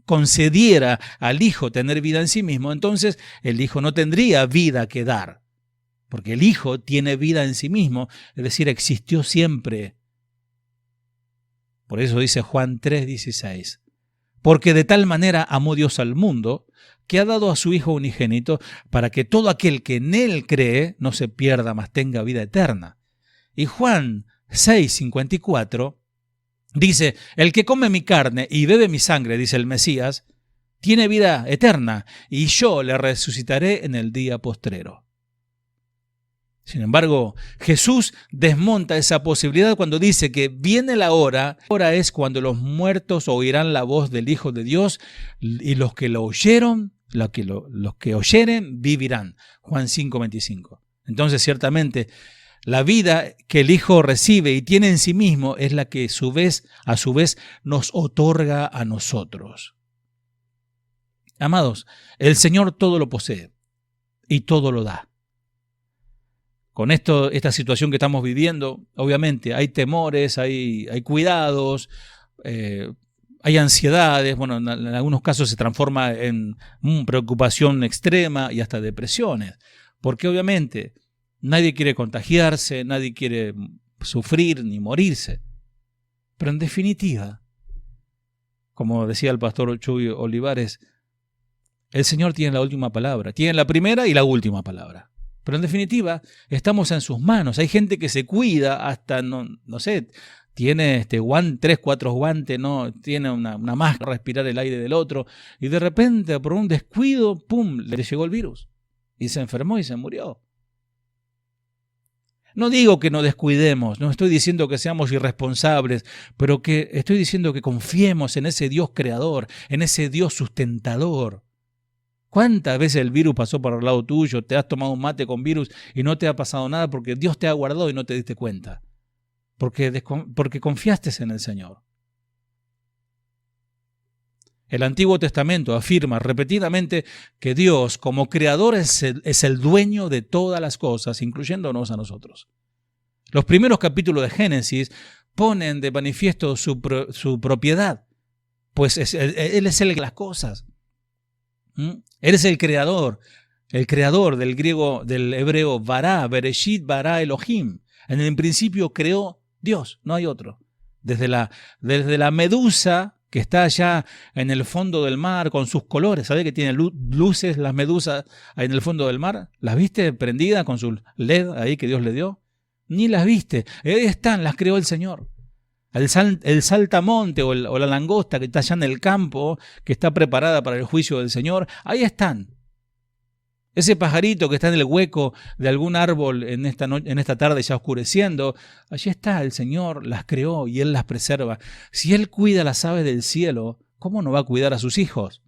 concediera al Hijo tener vida en sí mismo, entonces el Hijo no tendría vida que dar. Porque el Hijo tiene vida en sí mismo, es decir, existió siempre. Por eso dice Juan 3:16. Porque de tal manera amó Dios al mundo, que ha dado a su Hijo unigénito, para que todo aquel que en Él cree no se pierda, mas tenga vida eterna. Y Juan 6:54 dice, el que come mi carne y bebe mi sangre, dice el Mesías, tiene vida eterna, y yo le resucitaré en el día postrero. Sin embargo, Jesús desmonta esa posibilidad cuando dice que viene la hora es cuando los muertos oirán la voz del Hijo de Dios, y los que lo oyeron, los que oyeren, vivirán. Juan 5:25. Entonces, ciertamente, la vida que el Hijo recibe y tiene en sí mismo es la que a su vez nos otorga a nosotros. Amados, el Señor todo lo posee y todo lo da. Con esta situación que estamos viviendo, obviamente hay temores, hay cuidados, hay ansiedades, bueno, en algunos casos se transforma en preocupación extrema y hasta depresiones, porque obviamente nadie quiere contagiarse, nadie quiere sufrir ni morirse. Pero en definitiva, como decía el pastor Chuy Olivares, el Señor tiene la última palabra, tiene la primera y la última palabra. Pero en definitiva, estamos en sus manos. Hay gente que se cuida hasta, no sé, tiene 3, 4 guantes, ¿no? Tiene una máscara para respirar el aire del otro, y de repente, por un descuido, ¡pum!, le llegó el virus. Y se enfermó y se murió. No digo que no descuidemos, no estoy diciendo que seamos irresponsables, pero que estoy diciendo que confiemos en ese Dios creador, en ese Dios sustentador. ¿Cuántas veces el virus pasó por el lado tuyo, te has tomado un mate con virus y no te ha pasado nada porque Dios te ha guardado y no te diste cuenta? Porque confiaste en el Señor. El Antiguo Testamento afirma repetidamente que Dios, como creador, es el dueño de todas las cosas, incluyéndonos a nosotros. Los primeros capítulos de Génesis ponen de manifiesto su propiedad, pues Él es el de las cosas. Él es el creador del griego, del hebreo bará, bereshit bará Elohim. En el principio creó Dios, no hay otro. Desde la medusa que está allá en el fondo del mar con sus colores. ¿Sabes que tiene luces las medusas ahí en el fondo del mar? ¿Las viste prendidas con sus LED ahí que Dios le dio? Ni las viste. Ahí están, las creó el Señor. El saltamonte o la langosta que está allá en el campo, que está preparada para el juicio del Señor, ahí están. Ese pajarito que está en el hueco de algún árbol en esta tarde ya oscureciendo, allí está, el Señor las creó y Él las preserva. Si Él cuida las aves del cielo, ¿cómo no va a cuidar a sus hijos?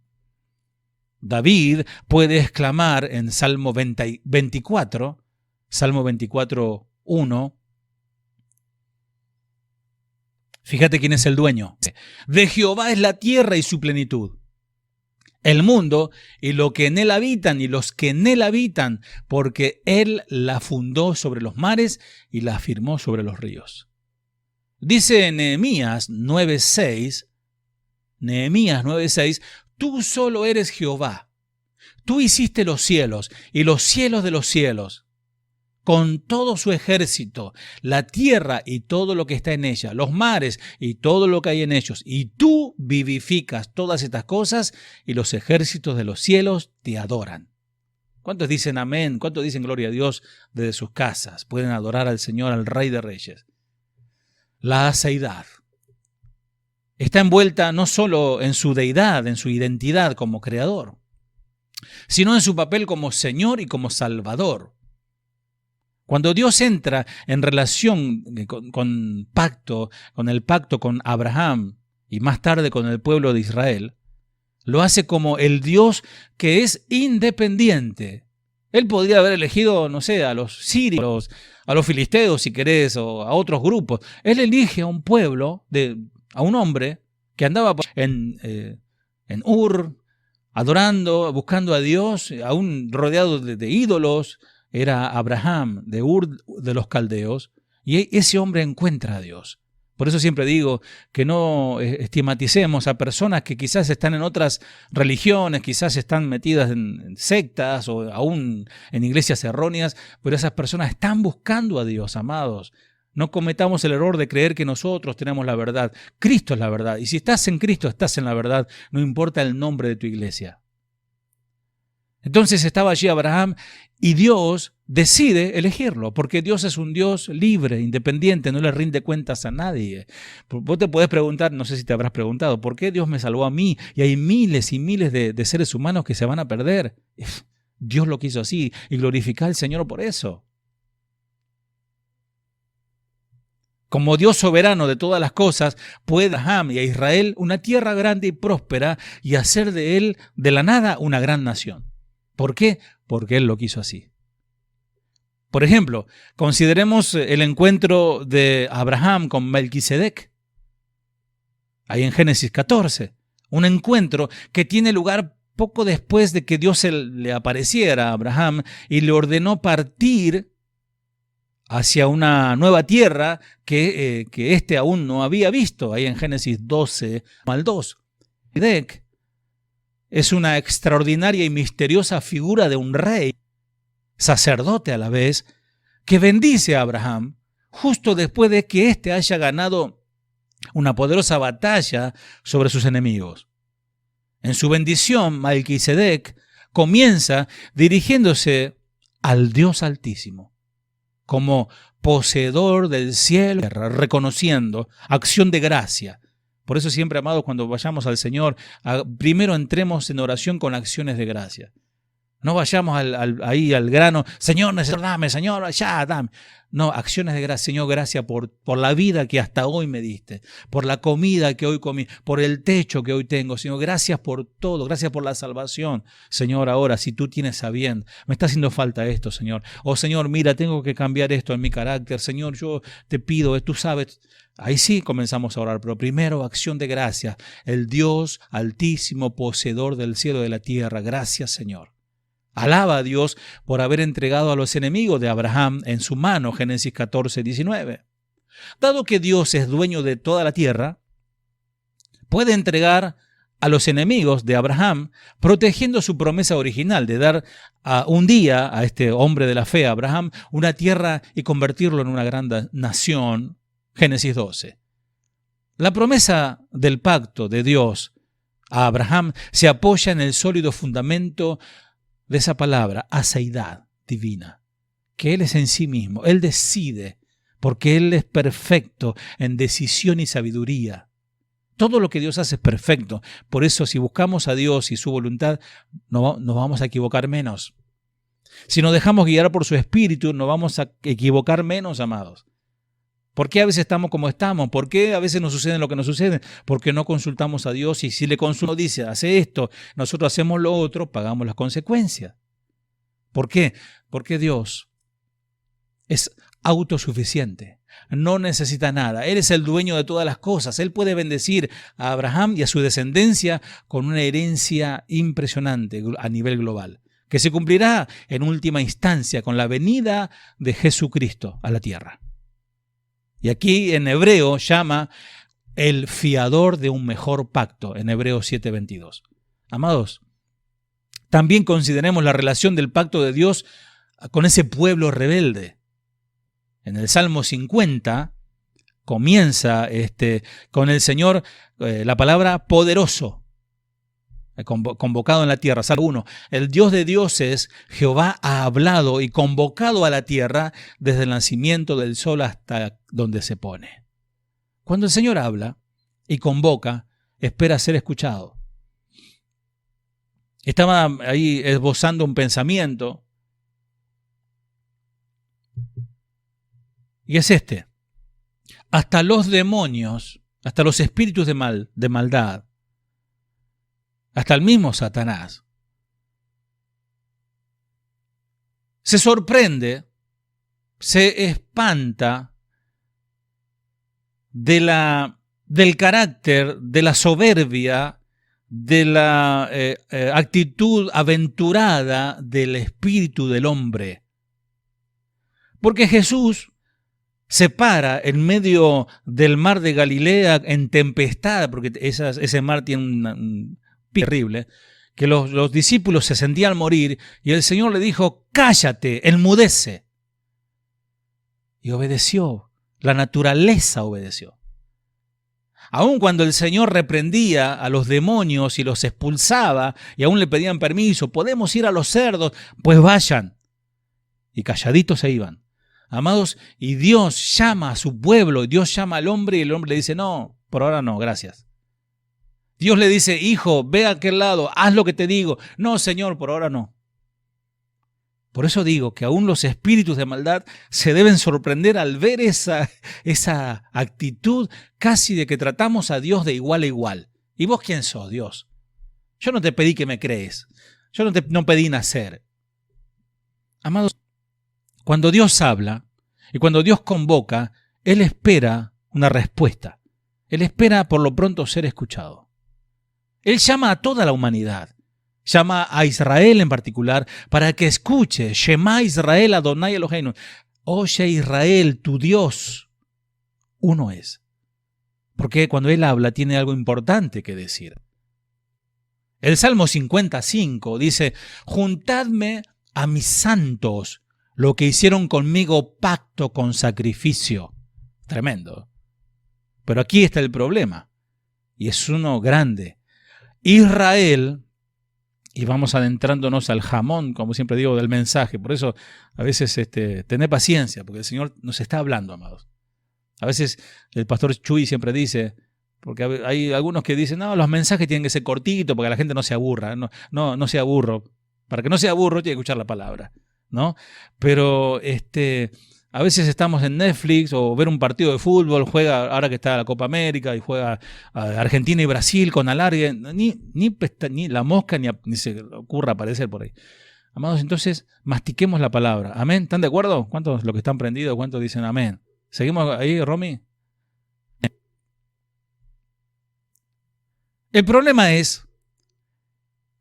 David puede exclamar en Salmo 24, Salmo 24, 1, fíjate quién es el dueño. De Jehová es la tierra y su plenitud, el mundo y lo que en él habitan y los que en él habitan, porque él la fundó sobre los mares y la afirmó sobre los ríos. Dice Nehemías 9:6, tú solo eres Jehová. Tú hiciste los cielos y los cielos de los cielos, con todo su ejército, la tierra y todo lo que está en ella, los mares y todo lo que hay en ellos. Y tú vivificas todas estas cosas y los ejércitos de los cielos te adoran. ¿Cuántos dicen amén? ¿Cuántos dicen gloria a Dios desde sus casas? Pueden adorar al Señor, al Rey de Reyes. La aceidad está envuelta no solo en su deidad, en su identidad como creador, sino en su papel como Señor y como Salvador. Cuando Dios entra en relación con el pacto con Abraham y más tarde con el pueblo de Israel, lo hace como el Dios que es independiente. Él podría haber elegido, no sé, a los sirios, a los filisteos, si querés, o a otros grupos. Él elige a un pueblo, a un hombre que andaba en Ur, adorando, buscando a Dios, aún rodeado de ídolos. Era Abraham de Ur de los Caldeos, y ese hombre encuentra a Dios. Por eso siempre digo que no estigmaticemos a personas que quizás están en otras religiones, quizás están metidas en sectas o aún en iglesias erróneas, pero esas personas están buscando a Dios, amados. No cometamos el error de creer que nosotros tenemos la verdad. Cristo es la verdad, y si estás en Cristo, estás en la verdad, no importa el nombre de tu iglesia. Entonces estaba allí Abraham y Dios decide elegirlo, porque Dios es un Dios libre, independiente, no le rinde cuentas a nadie. Vos te podés preguntar, no sé si te habrás preguntado, ¿por qué Dios me salvó a mí? Y hay miles y miles de seres humanos que se van a perder. Dios lo quiso así y glorificar al Señor por eso. Como Dios soberano de todas las cosas, puede a Abraham y a Israel una tierra grande y próspera y hacer de él, de la nada, una gran nación. ¿Por qué? Porque Él lo quiso así. Por ejemplo, consideremos el encuentro de Abraham con Melquisedec, ahí en Génesis 14. Un encuentro que tiene lugar poco después de que Dios le apareciera a Abraham y le ordenó partir hacia una nueva tierra que éste aún no había visto, ahí en Génesis 12, al 2. Melquisedec es una extraordinaria y misteriosa figura de un rey, sacerdote a la vez, que bendice a Abraham justo después de que éste haya ganado una poderosa batalla sobre sus enemigos. En su bendición, Melquisedec comienza dirigiéndose al Dios Altísimo, como poseedor del cielo, reconociendo acción de gracia. Por eso siempre, amados, cuando vayamos al Señor, primero entremos en oración con acciones de gracia. No vayamos ahí al grano, Señor, necesito, dame, Señor, ya, dame. No, acciones de gracia. Señor, gracias por la vida que hasta hoy me diste, por la comida que hoy comí, por el techo que hoy tengo. Señor, gracias por todo, gracias por la salvación. Señor, ahora, si tú tienes a bien, me está haciendo falta esto, Señor. O Señor, mira, tengo que cambiar esto en mi carácter. Señor, yo te pido, tú sabes. Ahí sí comenzamos a orar, pero primero acción de gracia. El Dios Altísimo, poseedor del cielo y de la tierra. Gracias, Señor. Alaba a Dios por haber entregado a los enemigos de Abraham en su mano, Génesis 14, 19. Dado que Dios es dueño de toda la tierra, puede entregar a los enemigos de Abraham, protegiendo su promesa original de dar un día a este hombre de la fe, Abraham, una tierra y convertirlo en una gran nación, Génesis 12. La promesa del pacto de Dios a Abraham se apoya en el sólido fundamento de esa palabra, aceidad divina, que Él es en sí mismo. Él decide, porque Él es perfecto en decisión y sabiduría. Todo lo que Dios hace es perfecto. Por eso, si buscamos a Dios y su voluntad, nos vamos a equivocar menos. Si nos dejamos guiar por su Espíritu, nos vamos a equivocar menos, amados. ¿Por qué a veces estamos como estamos? ¿Por qué a veces nos sucede lo que nos sucede? Porque no consultamos a Dios y si le consultamos, dice, hace esto, nosotros hacemos lo otro, pagamos las consecuencias. ¿Por qué? Porque Dios es autosuficiente, no necesita nada. Él es el dueño de todas las cosas. Él puede bendecir a Abraham y a su descendencia con una herencia impresionante a nivel global, que se cumplirá en última instancia con la venida de Jesucristo a la tierra. Y aquí en hebreo llama el fiador de un mejor pacto, en Hebreos 7:22. Amados, también consideremos la relación del pacto de Dios con ese pueblo rebelde. En el Salmo 50 comienza con el Señor la palabra poderoso, convocado en la tierra. Salmo 1. El Dios de dioses, Jehová, ha hablado y convocado a la tierra desde el nacimiento del sol hasta donde se pone. Cuando el Señor habla y convoca, espera ser escuchado. Estaba ahí esbozando un pensamiento y es este. Hasta los demonios, hasta los espíritus de maldad, hasta el mismo Satanás, se sorprende, se espanta del carácter, de la soberbia, de la actitud aventurada del espíritu del hombre. Porque Jesús se para en medio del mar de Galilea en tempestad, porque ese mar tiene un terrible, que los discípulos se sentían morir, y el Señor le dijo, cállate, enmudece. Y obedeció, la naturaleza obedeció. Aun cuando el Señor reprendía a los demonios y los expulsaba, y aún le pedían permiso, podemos ir a los cerdos, pues vayan. Y calladitos se iban. Amados, y Dios llama a su pueblo, Dios llama al hombre, y el hombre le dice, no, por ahora no, gracias. Dios le dice, hijo, ve a aquel lado, haz lo que te digo. No, Señor, por ahora no. Por eso digo que aún los espíritus de maldad se deben sorprender al ver esa actitud casi de que tratamos a Dios de igual a igual. ¿Y vos quién sos, Dios? Yo no te pedí que me crees. Yo no pedí nacer. Amados, cuando Dios habla y cuando Dios convoca, Él espera una respuesta. Él espera por lo pronto ser escuchado. Él llama a toda la humanidad, llama a Israel en particular para que escuche, Shema Israel Adonai Eloheinu. Oye Israel, tu Dios, uno es. Porque cuando Él habla tiene algo importante que decir. El Salmo 55 dice, juntadme a mis santos, lo que hicieron conmigo pacto con sacrificio. Tremendo. Pero aquí está el problema, y es uno grande. Israel, y vamos adentrándonos al jamón, como siempre digo, del mensaje. Por eso a veces tened paciencia, porque el Señor nos está hablando, amados. A veces el pastor Chuy siempre dice, porque hay algunos que dicen, no, los mensajes tienen que ser cortitos para que la gente no se aburra. No se aburra. Para que no se aburra tiene que escuchar la palabra, ¿no? Pero a veces estamos en Netflix o ver un partido de fútbol, juega ahora que está la Copa América y juega Argentina y Brasil con alargue, ni la mosca ni se ocurra aparecer por ahí. Amados, entonces mastiquemos la palabra. ¿Amén? ¿Están de acuerdo? ¿Cuántos los que están prendidos, cuántos dicen amén? ¿Seguimos ahí, Romy? El problema es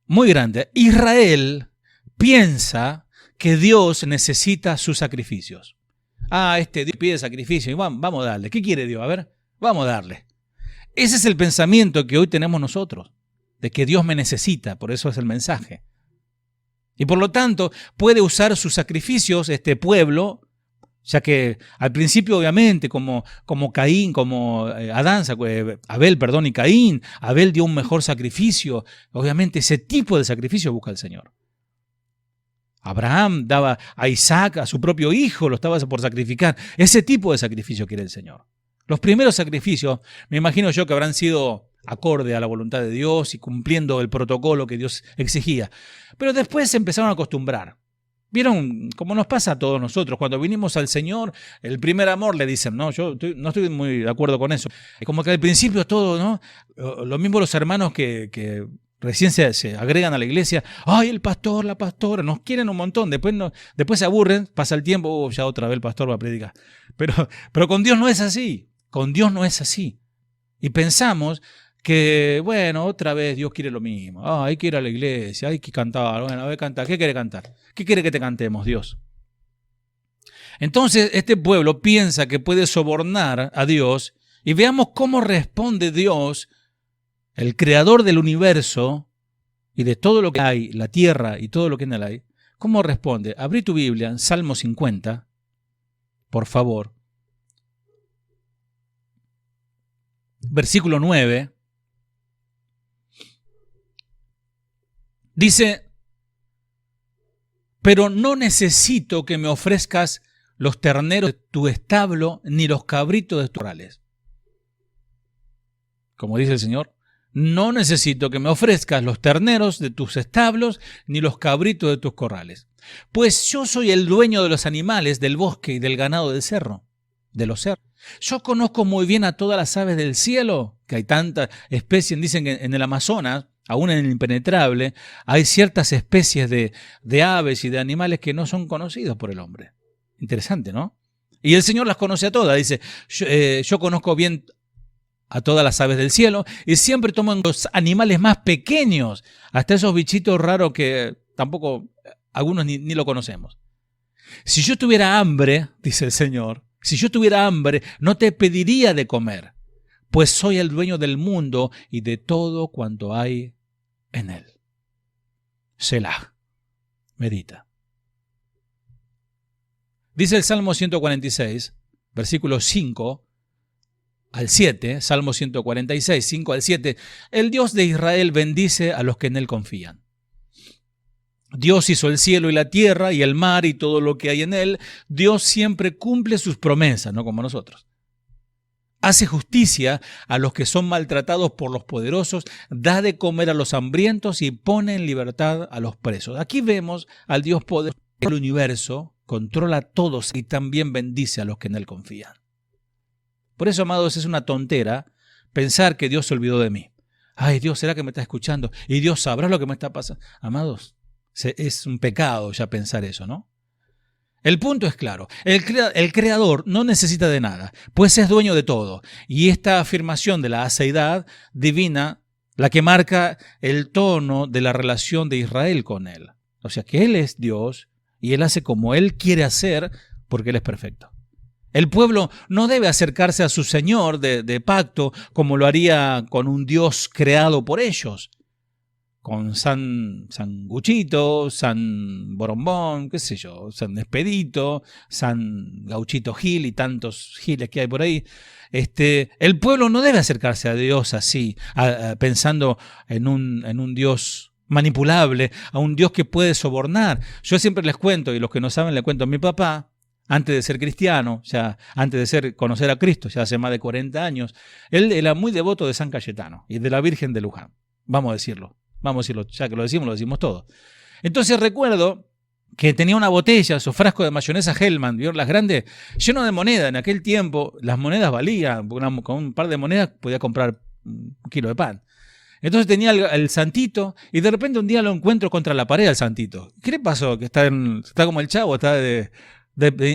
muy grande. Israel piensa que Dios necesita sus sacrificios. Dios pide sacrificio y vamos a darle. ¿Qué quiere Dios? A ver, vamos a darle. Ese es el pensamiento que hoy tenemos nosotros, de que Dios me necesita, por eso es el mensaje. Y por lo tanto, puede usar sus sacrificios este pueblo, ya que al principio obviamente como Caín, como Abel, y Caín, Abel dio un mejor sacrificio. Obviamente ese tipo de sacrificio busca el Señor. Abraham daba a Isaac, a su propio hijo, lo estaba por sacrificar. Ese tipo de sacrificio quiere el Señor. Los primeros sacrificios, me imagino yo que habrán sido acorde a la voluntad de Dios y cumpliendo el protocolo que Dios exigía. Pero después se empezaron a acostumbrar. ¿Vieron cómo nos pasa a todos nosotros? Cuando vinimos al Señor, el primer amor le dicen, no, no estoy muy de acuerdo con eso. Como que al principio todo, ¿no? Lo mismo los hermanos que recién se agregan a la iglesia, ay, el pastor, la pastora, nos quieren un montón, después se aburren, pasa el tiempo, ya otra vez el pastor va a predicar. Pero con Dios no es así, con Dios no es así. Y pensamos que, bueno, otra vez Dios quiere lo mismo. Hay que ir a la iglesia, hay que cantar. Bueno, a ver, cantar. ¿Qué quiere cantar? ¿Qué quiere que te cantemos, Dios? Entonces, este pueblo piensa que puede sobornar a Dios y veamos cómo responde Dios, el creador del universo y de todo lo que hay, la tierra y todo lo que en él hay. ¿Cómo responde? Abrí tu Biblia en Salmo 50, por favor. Versículo 9. Dice, pero no necesito que me ofrezcas los terneros de tu establo ni los cabritos de tus corrales. Como dice el Señor, no necesito que me ofrezcas los terneros de tus establos ni los cabritos de tus corrales. Pues yo soy el dueño de los animales del bosque y del ganado del cerro, de los cerros. Yo conozco muy bien a todas las aves del cielo, que hay tantas especies, dicen que en el Amazonas, aún en el impenetrable, hay ciertas especies de aves y de animales que no son conocidos por el hombre. Interesante, ¿no? Y el Señor las conoce a todas. Dice, yo conozco bien a todas las aves del cielo y siempre toman los animales más pequeños, hasta esos bichitos raros que tampoco algunos ni lo conocemos. Si yo tuviera hambre, dice el Señor, si yo tuviera hambre, no te pediría de comer, pues soy el dueño del mundo y de todo cuanto hay en él. Selah. Medita. Dice el Salmo 146, versículos 5 al 7, Salmo 146, 5 al 7, el Dios de Israel bendice a los que en él confían. Dios hizo el cielo y la tierra y el mar y todo lo que hay en él. Dios siempre cumple sus promesas, no como nosotros. Hace justicia a los que son maltratados por los poderosos, da de comer a los hambrientos y pone en libertad a los presos. Aquí vemos al Dios poderoso del universo, controla a todos y también bendice a los que en él confían. Por eso, amados, es una tontera pensar que Dios se olvidó de mí. Ay, Dios, ¿será que me está escuchando? Y Dios sabrá lo que me está pasando. Amados, es un pecado ya pensar eso, ¿no? El punto es claro, el creador no necesita de nada, pues es dueño de todo. Y esta afirmación de la aceidad divina, la que marca el tono de la relación de Israel con él. O sea que él es Dios y él hace como él quiere hacer porque él es perfecto. El pueblo no debe acercarse a su Señor de pacto como lo haría con un Dios creado por ellos. Con San Guchito, San Borombón, qué sé yo, San Expedito, San Gauchito Gil y tantos giles que hay por ahí. El pueblo no debe acercarse a Dios así, pensando en un Dios manipulable, a un Dios que puede sobornar. Yo siempre les cuento, y los que no saben les cuento, a mi papá, antes de ser cristiano, ya antes de conocer a Cristo, ya hace más de 40 años, él era muy devoto de San Cayetano y de la Virgen de Luján, vamos a decirlo, ya que lo decimos todo. Entonces recuerdo que tenía una botella, su frasco de mayonesa Hellman, ¿vieron las grandes? Lleno de moneda. En aquel tiempo las monedas valían, con un par de monedas podía comprar un kilo de pan. Entonces tenía el santito y de repente un día lo encuentro contra la pared al santito. ¿Qué le pasó? Que está como el Chavo, está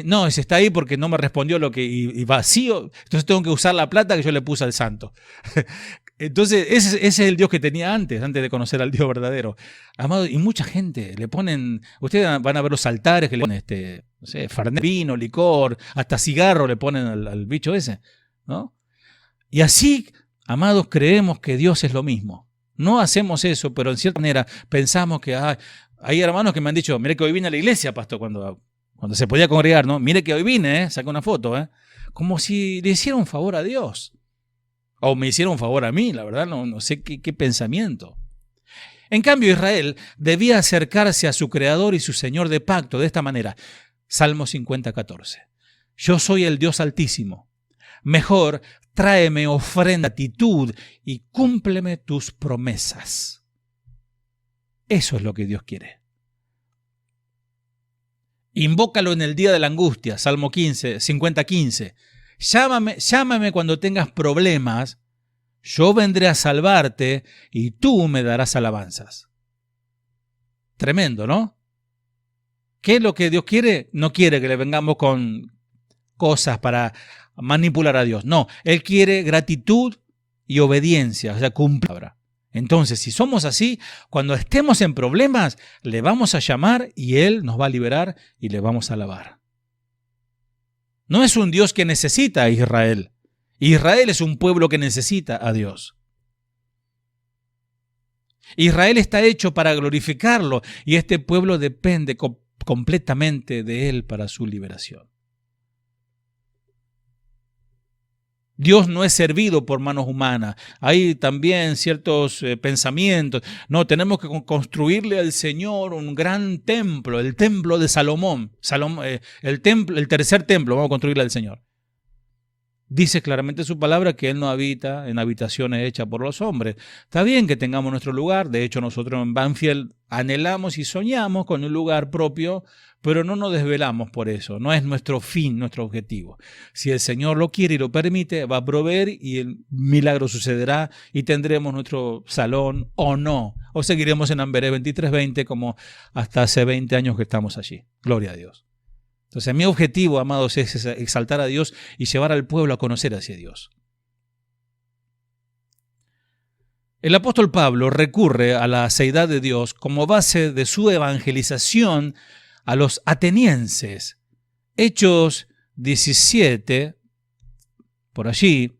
no, ese está ahí porque no me respondió y vacío, entonces tengo que usar la plata que yo le puse al santo. Entonces ese es el Dios que tenía antes de conocer al Dios verdadero. Amado, y mucha gente le ponen, ustedes van a ver los altares que le ponen no sé, fernet, vino, licor, hasta cigarro le ponen al bicho ese, ¿no? Y así, amados, creemos que Dios es lo mismo. No hacemos eso, pero en cierta manera pensamos que hay hermanos que me han dicho, mire que hoy vine a la iglesia, pastor, cuando se podía congregar, ¿no? Mire que hoy vine, saqué una foto, como si le hiciera un favor a Dios. O me hiciera un favor a mí, la verdad, no sé qué pensamiento. En cambio, Israel debía acercarse a su Creador y su Señor de pacto de esta manera. Salmo 50, 14. Yo soy el Dios Altísimo. Mejor, tráeme ofrenda, gratitud y cúmpleme tus promesas. Eso es lo que Dios quiere. Invócalo en el día de la angustia, Salmo 50:15. Llámame cuando tengas problemas, yo vendré a salvarte y tú me darás alabanzas. Tremendo, ¿no? ¿Qué es lo que Dios quiere? No quiere que le vengamos con cosas para manipular a Dios. No, Él quiere gratitud y obediencia, o sea, cumplir. Entonces, si somos así, cuando estemos en problemas, le vamos a llamar y Él nos va a liberar y le vamos a alabar. No es un Dios que necesita a Israel. Israel es un pueblo que necesita a Dios. Israel está hecho para glorificarlo y este pueblo depende completamente de Él para su liberación. Dios no es servido por manos humanas. Hay también ciertos pensamientos. No, tenemos que construirle al Señor un gran templo, el templo de Salomón. El tercer templo vamos a construirle al Señor. Dice claramente su palabra que Él no habita en habitaciones hechas por los hombres. Está bien que tengamos nuestro lugar. De hecho, nosotros en Banfield anhelamos y soñamos con un lugar propio, pero no nos desvelamos por eso. No es nuestro fin, nuestro objetivo. Si el Señor lo quiere y lo permite, va a proveer y el milagro sucederá y tendremos nuestro salón o no. O seguiremos en Amberé 2320 como hasta hace 20 años que estamos allí. Gloria a Dios. Entonces, mi objetivo, amados, es exaltar a Dios y llevar al pueblo a conocer hacia Dios. El apóstol Pablo recurre a la seidad de Dios como base de su evangelización a los atenienses. Hechos 17, por allí,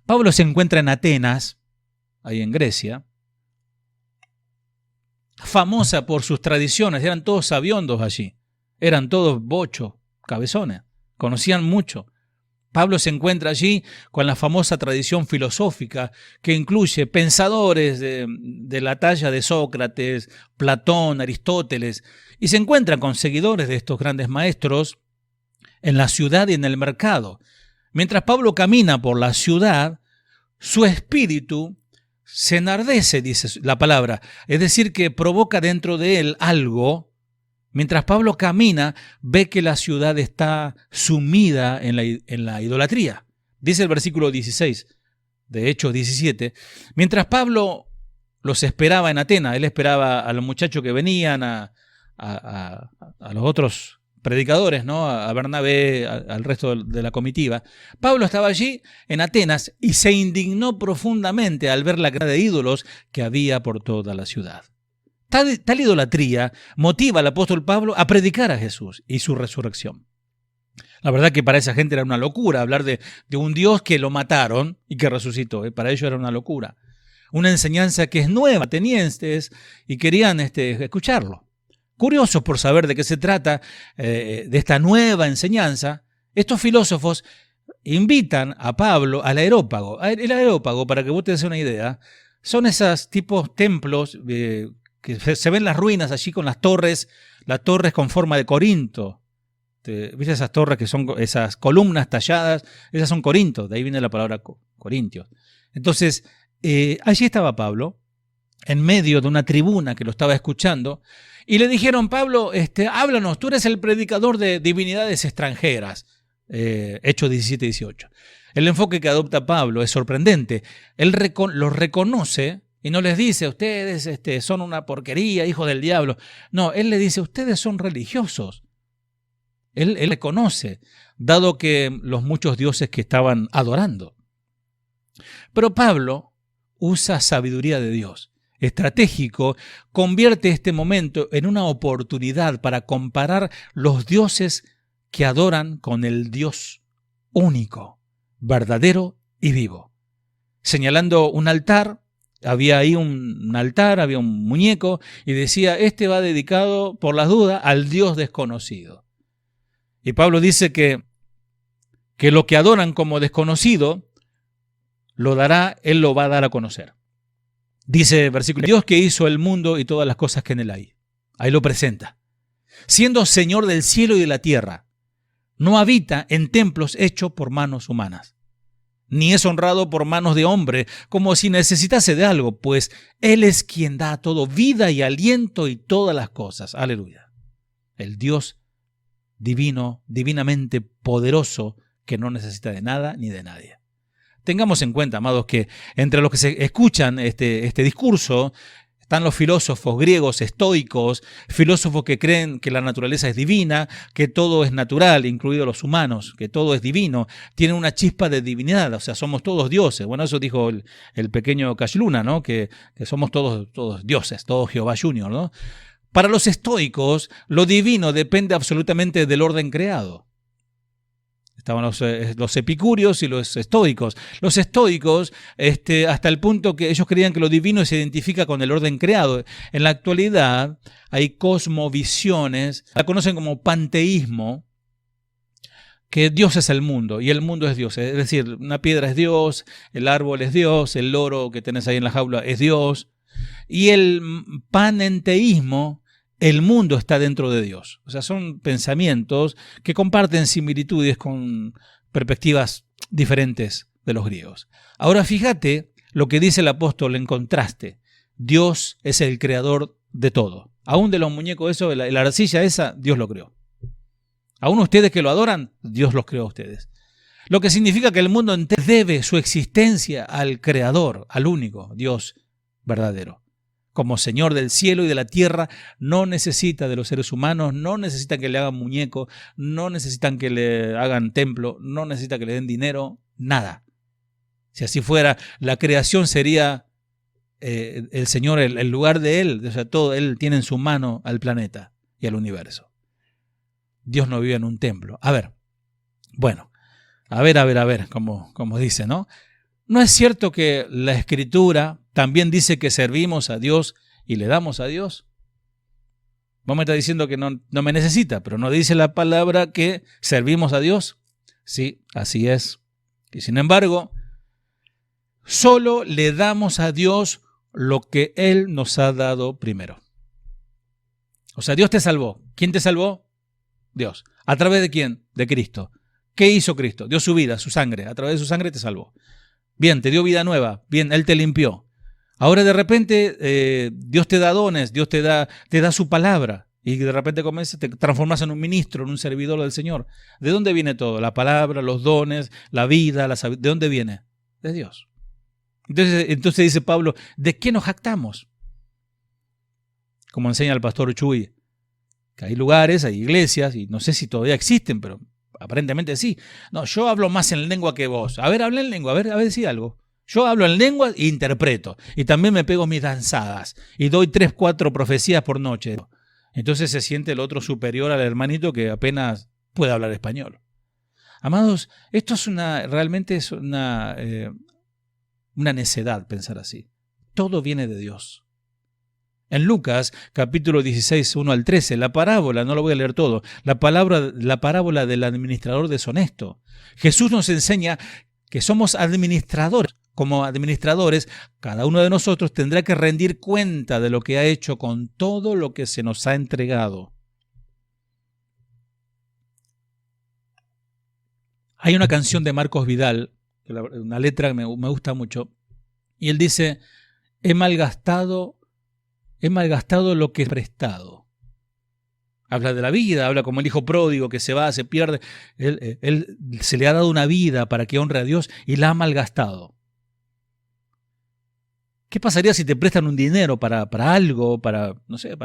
Pablo se encuentra en Atenas, ahí en Grecia, famosa por sus tradiciones, eran todos sabiondos allí. Eran todos bochos, cabezones, conocían mucho. Pablo se encuentra allí con la famosa tradición filosófica que incluye pensadores de la talla de Sócrates, Platón, Aristóteles, y se encuentra con seguidores de estos grandes maestros en la ciudad y en el mercado. Mientras Pablo camina por la ciudad, su espíritu se enardece, dice la palabra, es decir, que provoca dentro de él algo. Mientras Pablo camina, ve que la ciudad está sumida en la idolatría. Dice el versículo 16 de Hechos 17. Mientras Pablo los esperaba en Atenas, él esperaba a los muchachos que venían, a los otros predicadores, ¿no? A Bernabé, al resto de la comitiva. Pablo estaba allí en Atenas y se indignó profundamente al ver la cantidad de ídolos que había por toda la ciudad. Tal idolatría motiva al apóstol Pablo a predicar a Jesús y su resurrección. La verdad que para esa gente era una locura hablar de un Dios que lo mataron y que resucitó. Para ellos era una locura. Una enseñanza que es nueva, atenienses, y querían escucharlo. Curiosos por saber de qué se trata de esta nueva enseñanza, estos filósofos invitan a Pablo al Areópago. El Areópago, para que vos te des una idea, son esos tipos templos que se ven las ruinas allí con las torres con forma de Corinto. ¿Viste esas torres que son esas columnas talladas? Esas son Corintos, de ahí viene la palabra Corintios. Entonces, allí estaba Pablo, en medio de una tribuna que lo estaba escuchando, y le dijeron: Pablo, háblanos, tú eres el predicador de divinidades extranjeras. Hechos 17-18. El enfoque que adopta Pablo es sorprendente. Él los reconoce y no les dice: ustedes son una porquería, hijos del diablo. No, él le dice: ustedes son religiosos. Él reconoce, dado que los muchos dioses que estaban adorando. Pero Pablo usa sabiduría de Dios. Estratégico, convierte este momento en una oportunidad para comparar los dioses que adoran con el Dios único, verdadero y vivo. Señalando un altar, había ahí un altar, había un muñeco, y decía: este va dedicado, por las dudas, al Dios desconocido. Y Pablo dice que lo que adoran como desconocido, él lo va a dar a conocer. Dice versículo: Dios que hizo el mundo y todas las cosas que en él hay. Ahí lo presenta. Siendo Señor del cielo y de la tierra, no habita en templos hechos por manos humanas, ni es honrado por manos de hombre, como si necesitase de algo, pues Él es quien da a todo vida y aliento y todas las cosas. Aleluya. El Dios divino, divinamente poderoso, que no necesita de nada ni de nadie. Tengamos en cuenta, amados, que entre los que se escuchan este discurso están los filósofos griegos estoicos, filósofos que creen que la naturaleza es divina, que todo es natural, incluidos los humanos, que todo es divino, tienen una chispa de divinidad, o sea, somos todos dioses. Bueno, eso dijo el pequeño Cash Luna, ¿no? Que somos todos dioses, todos Jehová Junior, ¿no? Para los estoicos, lo divino depende absolutamente del orden creado. Estaban los epicúreos y los estoicos. Los estoicos, hasta el punto que ellos creían que lo divino se identifica con el orden creado. En la actualidad hay cosmovisiones, la conocen como panteísmo, que Dios es el mundo y el mundo es Dios. Es decir, una piedra es Dios, el árbol es Dios, el loro que tenés ahí en la jaula es Dios. Y el panenteísmo, el mundo está dentro de Dios. O sea, son pensamientos que comparten similitudes con perspectivas diferentes de los griegos. Ahora fíjate lo que dice el apóstol en contraste. Dios es el creador de todo. Aún de los muñecos, eso, la arcilla esa, Dios lo creó. Aún ustedes que lo adoran, Dios los creó a ustedes. Lo que significa que el mundo entero debe su existencia al creador, al único Dios verdadero. Como Señor del cielo y de la tierra, no necesita de los seres humanos, no necesita que le hagan muñeco, no necesitan que le hagan templo, no necesita que le den dinero, nada. Si así fuera, la creación sería el Señor, el lugar de Él, o sea, todo Él tiene en su mano al planeta y al universo. Dios no vive en un templo. A ver, como dice, ¿no? ¿No es cierto que la Escritura también dice que servimos a Dios y le damos a Dios? Vos me estás diciendo que no me necesita, pero ¿no dice la palabra que servimos a Dios? Sí, así es. Y sin embargo, solo le damos a Dios lo que Él nos ha dado primero. O sea, Dios te salvó. ¿Quién te salvó? Dios. ¿A través de quién? De Cristo. ¿Qué hizo Cristo? Dio su vida, su sangre. A través de su sangre te salvó. Bien, te dio vida nueva. Bien, Él te limpió. Ahora de repente Dios te da dones, Dios te da su palabra. Y de repente te transformas en un ministro, en un servidor del Señor. ¿De dónde viene todo? La palabra, los dones, la vida, ¿de dónde viene? De Dios. Entonces dice Pablo, ¿de qué nos jactamos? Como enseña el pastor Chuy, que hay lugares, hay iglesias, y no sé si todavía existen, pero aparentemente sí. No, yo hablo más en lengua que vos. A ver, habla en lengua, a ver, decí algo. Yo hablo en lengua e interpreto. Y también me pego mis danzadas. Y doy 3, 4 profecías por noche. Entonces se siente el otro superior al hermanito que apenas puede hablar español. Amados, esto es realmente es una necedad pensar así. Todo viene de Dios. En Lucas, capítulo 16, 1 al 13, la parábola, no lo voy a leer todo, la parábola del administrador deshonesto. Jesús nos enseña que somos administradores. Como administradores, cada uno de nosotros tendrá que rendir cuenta de lo que ha hecho con todo lo que se nos ha entregado. Hay una canción de Marcos Vidal, una letra que me gusta mucho, y él dice, he malgastado lo que he prestado. Habla de la vida, habla como el hijo pródigo que se va, se pierde. Él se le ha dado una vida para que honre a Dios y la ha malgastado. ¿Qué pasaría si te prestan un dinero para algo, para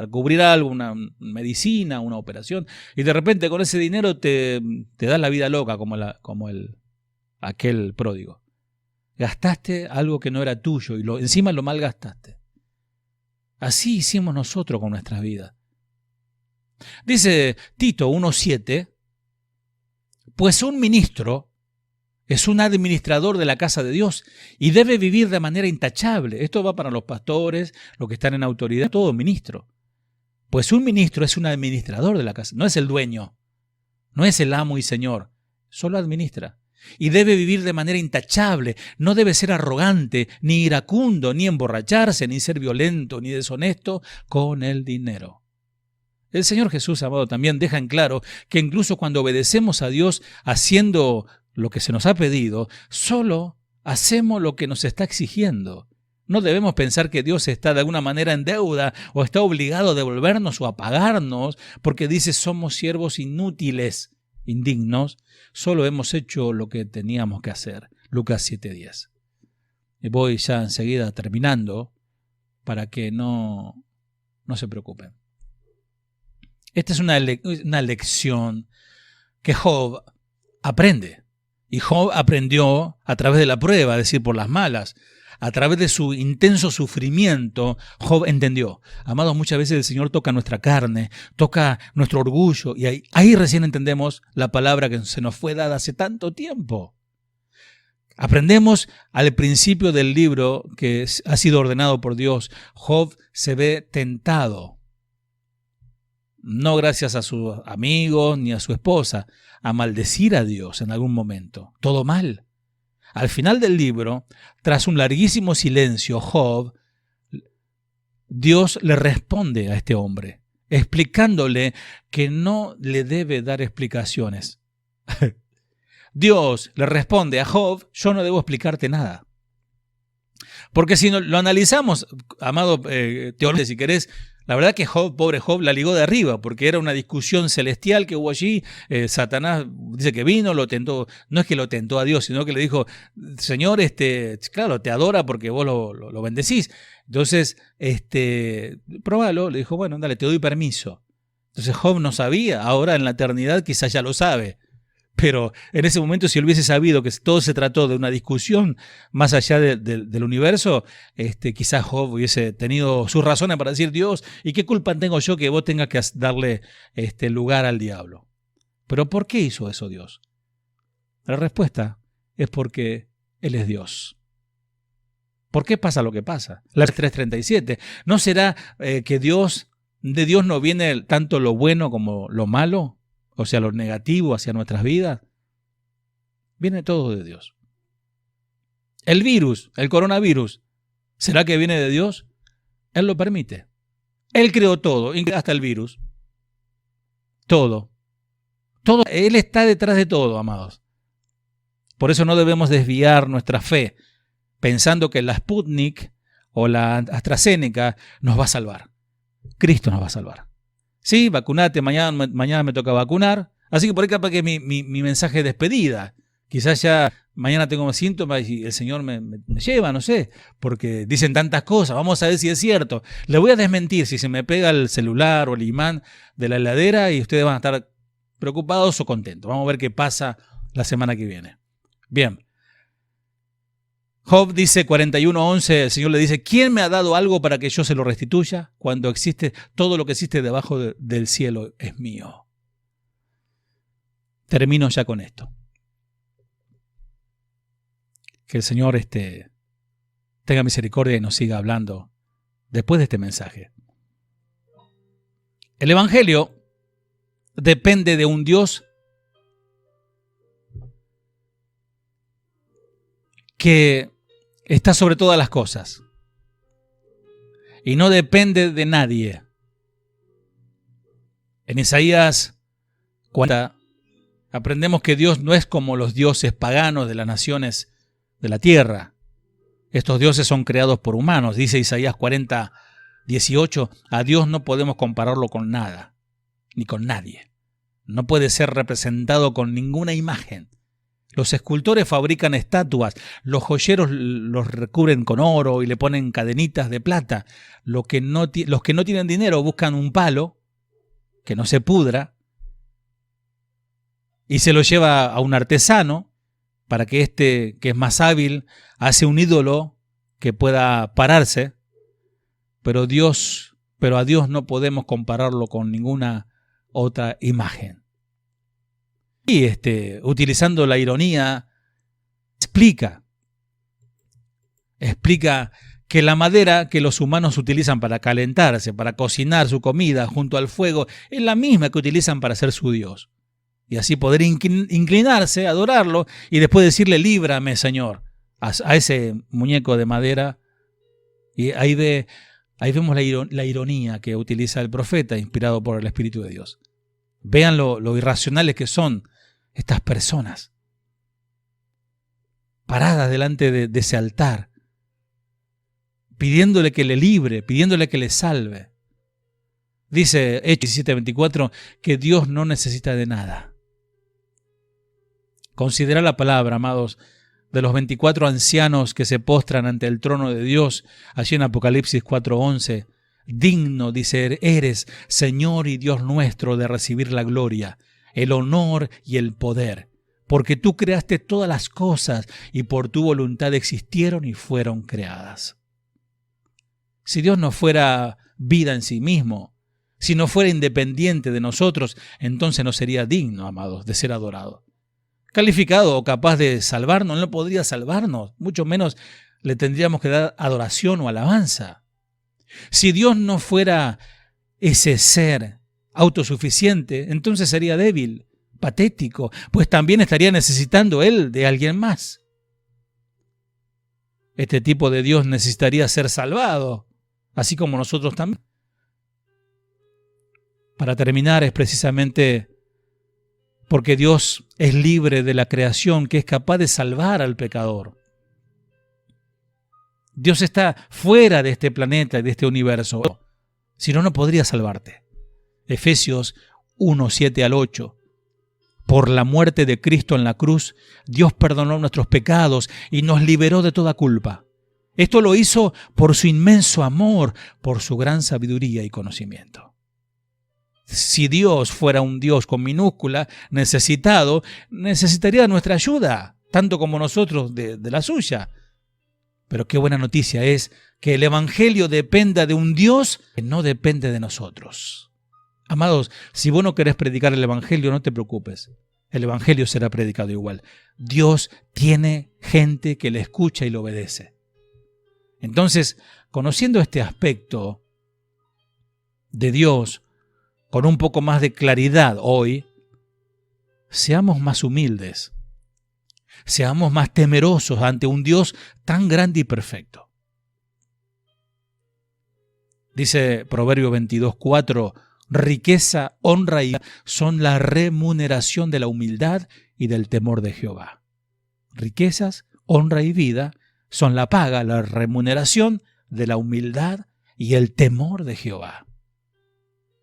cubrir algo, una medicina, una operación, y de repente con ese dinero te das la vida loca como aquel pródigo? Gastaste algo que no era tuyo y encima lo malgastaste. Así hicimos nosotros con nuestras vidas. Dice Tito 1:7, pues un ministro es un administrador de la casa de Dios y debe vivir de manera intachable. Esto va para los pastores, los que están en autoridad, todo ministro. Pues un ministro es un administrador de la casa, no es el dueño, no es el amo y señor, solo administra. Y debe vivir de manera intachable, no debe ser arrogante, ni iracundo, ni emborracharse, ni ser violento, ni deshonesto con el dinero. El Señor Jesús, amado, también deja en claro que incluso cuando obedecemos a Dios haciendo lo que se nos ha pedido, solo hacemos lo que nos está exigiendo. No debemos pensar que Dios está de alguna manera en deuda o está obligado a devolvernos o a pagarnos porque dice somos siervos inútiles, indignos, solo hemos hecho lo que teníamos que hacer. Lucas 7:10. Y voy ya enseguida terminando para que no se preocupen. Esta es una lección que Job aprende. Y Job aprendió a través de la prueba, es decir, por las malas. A través de su intenso sufrimiento, Job entendió. Amados, muchas veces el Señor toca nuestra carne, toca nuestro orgullo, y ahí recién entendemos la palabra que se nos fue dada hace tanto tiempo. Aprendemos al principio del libro que ha sido ordenado por Dios. Job se ve tentado, no gracias a sus amigos ni a su esposa, a maldecir a Dios en algún momento. Todo mal. Al final del libro, tras un larguísimo silencio, Job, Dios le responde a este hombre, explicándole que no le debe dar explicaciones. Dios le responde a Job, yo no debo explicarte nada. Porque si lo analizamos, amado teólogo, si querés, la verdad que Job, pobre Job, la ligó de arriba, porque era una discusión celestial que hubo allí. Satanás dice que vino, lo tentó, no es que lo tentó a Dios, sino que le dijo, Señor, claro, te adora porque vos lo bendecís. Entonces, probalo, le dijo, bueno, dale, te doy permiso. Entonces Job no sabía, ahora en la eternidad quizás ya lo sabe. Pero en ese momento, si él hubiese sabido que todo se trató de una discusión más allá del universo, quizás Job hubiese tenido sus razones para decir, Dios, ¿y qué culpa tengo yo que vos tengas que darle lugar al diablo? Pero ¿por qué hizo eso Dios? La respuesta es porque Él es Dios. ¿Por qué pasa lo que pasa? La 3:37. ¿No será que de Dios no viene tanto lo bueno como lo malo? O sea, lo negativo hacia nuestras vidas. Viene todo de Dios. El virus, el coronavirus, ¿será que viene de Dios? Él lo permite. Él creó todo, hasta el virus. Todo. Todo. Él está detrás de todo, amados. Por eso no debemos desviar nuestra fe pensando que la Sputnik o la AstraZeneca nos va a salvar. Cristo nos va a salvar. Sí, vacunate, mañana me toca vacunar. Así que por ahí capaz que mi mensaje de despedida. Quizás ya mañana tengo síntomas y el Señor me lleva, no sé, porque dicen tantas cosas. Vamos a ver si es cierto. Le voy a desmentir si se me pega el celular o el imán de la heladera y ustedes van a estar preocupados o contentos. Vamos a ver qué pasa la semana que viene. Bien. Job dice 41:11, el Señor le dice, ¿quién me ha dado algo para que yo se lo restituya? Cuando existe, todo lo que existe debajo del cielo es mío. Termino ya con esto. Que el Señor tenga misericordia y nos siga hablando después de este mensaje. El Evangelio depende de un Dios que está sobre todas las cosas y no depende de nadie. En Isaías 40 aprendemos que Dios no es como los dioses paganos de las naciones de la tierra. Estos dioses son creados por humanos. Dice Isaías 40:18, a Dios no podemos compararlo con nada, ni con nadie. No puede ser representado con ninguna imagen. Los escultores fabrican estatuas, los joyeros los recubren con oro y le ponen cadenitas de plata. Los que no tienen dinero buscan un palo que no se pudra y se lo lleva a un artesano para que que es más hábil, hace un ídolo que pueda pararse. Pero a Dios no podemos compararlo con ninguna otra imagen. Y utilizando la ironía, explica que la madera que los humanos utilizan para calentarse, para cocinar su comida junto al fuego, es la misma que utilizan para ser su Dios. Y así poder inclinarse, adorarlo y después decirle, líbrame, Señor, a ese muñeco de madera. Y ahí vemos la ironía que utiliza el profeta, inspirado por el Espíritu de Dios. Vean lo irracionales que son estas personas paradas delante de ese altar, pidiéndole que le libre, pidiéndole que le salve. Dice Hechos 17:24 que Dios no necesita de nada. Considera la palabra, amados, de los 24 ancianos que se postran ante el trono de Dios, allí en Apocalipsis 4:11. Digno, dice, eres, Señor y Dios nuestro, de recibir la gloria, el honor y el poder, porque tú creaste todas las cosas y por tu voluntad existieron y fueron creadas. Si Dios no fuera vida en sí mismo, si no fuera independiente de nosotros, entonces no sería digno, amados, de ser adorado. Calificado o capaz de salvarnos, no podría salvarnos, mucho menos le tendríamos que dar adoración o alabanza. Si Dios no fuera ese ser autosuficiente, entonces sería débil, patético, pues también estaría necesitando Él de alguien más. Este tipo de Dios necesitaría ser salvado, así como nosotros también. Para terminar, es precisamente porque Dios es libre de la creación, que es capaz de salvar al pecador. Dios está fuera de este planeta y de este universo. Si no, no podría salvarte. Efesios 1, 7 al 8. Por la muerte de Cristo en la cruz, Dios perdonó nuestros pecados y nos liberó de toda culpa. Esto lo hizo por su inmenso amor, por su gran sabiduría y conocimiento. Si Dios fuera un Dios con minúscula, necesitado, necesitaría nuestra ayuda, tanto como nosotros de la suya. Pero qué buena noticia es que el Evangelio dependa de un Dios que no depende de nosotros. Amados, si vos no querés predicar el Evangelio, no te preocupes. El Evangelio será predicado igual. Dios tiene gente que le escucha y le obedece. Entonces, conociendo este aspecto de Dios, con un poco más de claridad hoy, seamos más humildes, seamos más temerosos ante un Dios tan grande y perfecto. Dice Proverbio 22:4, riqueza, honra y son la remuneración de la humildad y del temor de Jehová. Riquezas, honra y vida son la paga, la remuneración de la humildad y el temor de Jehová.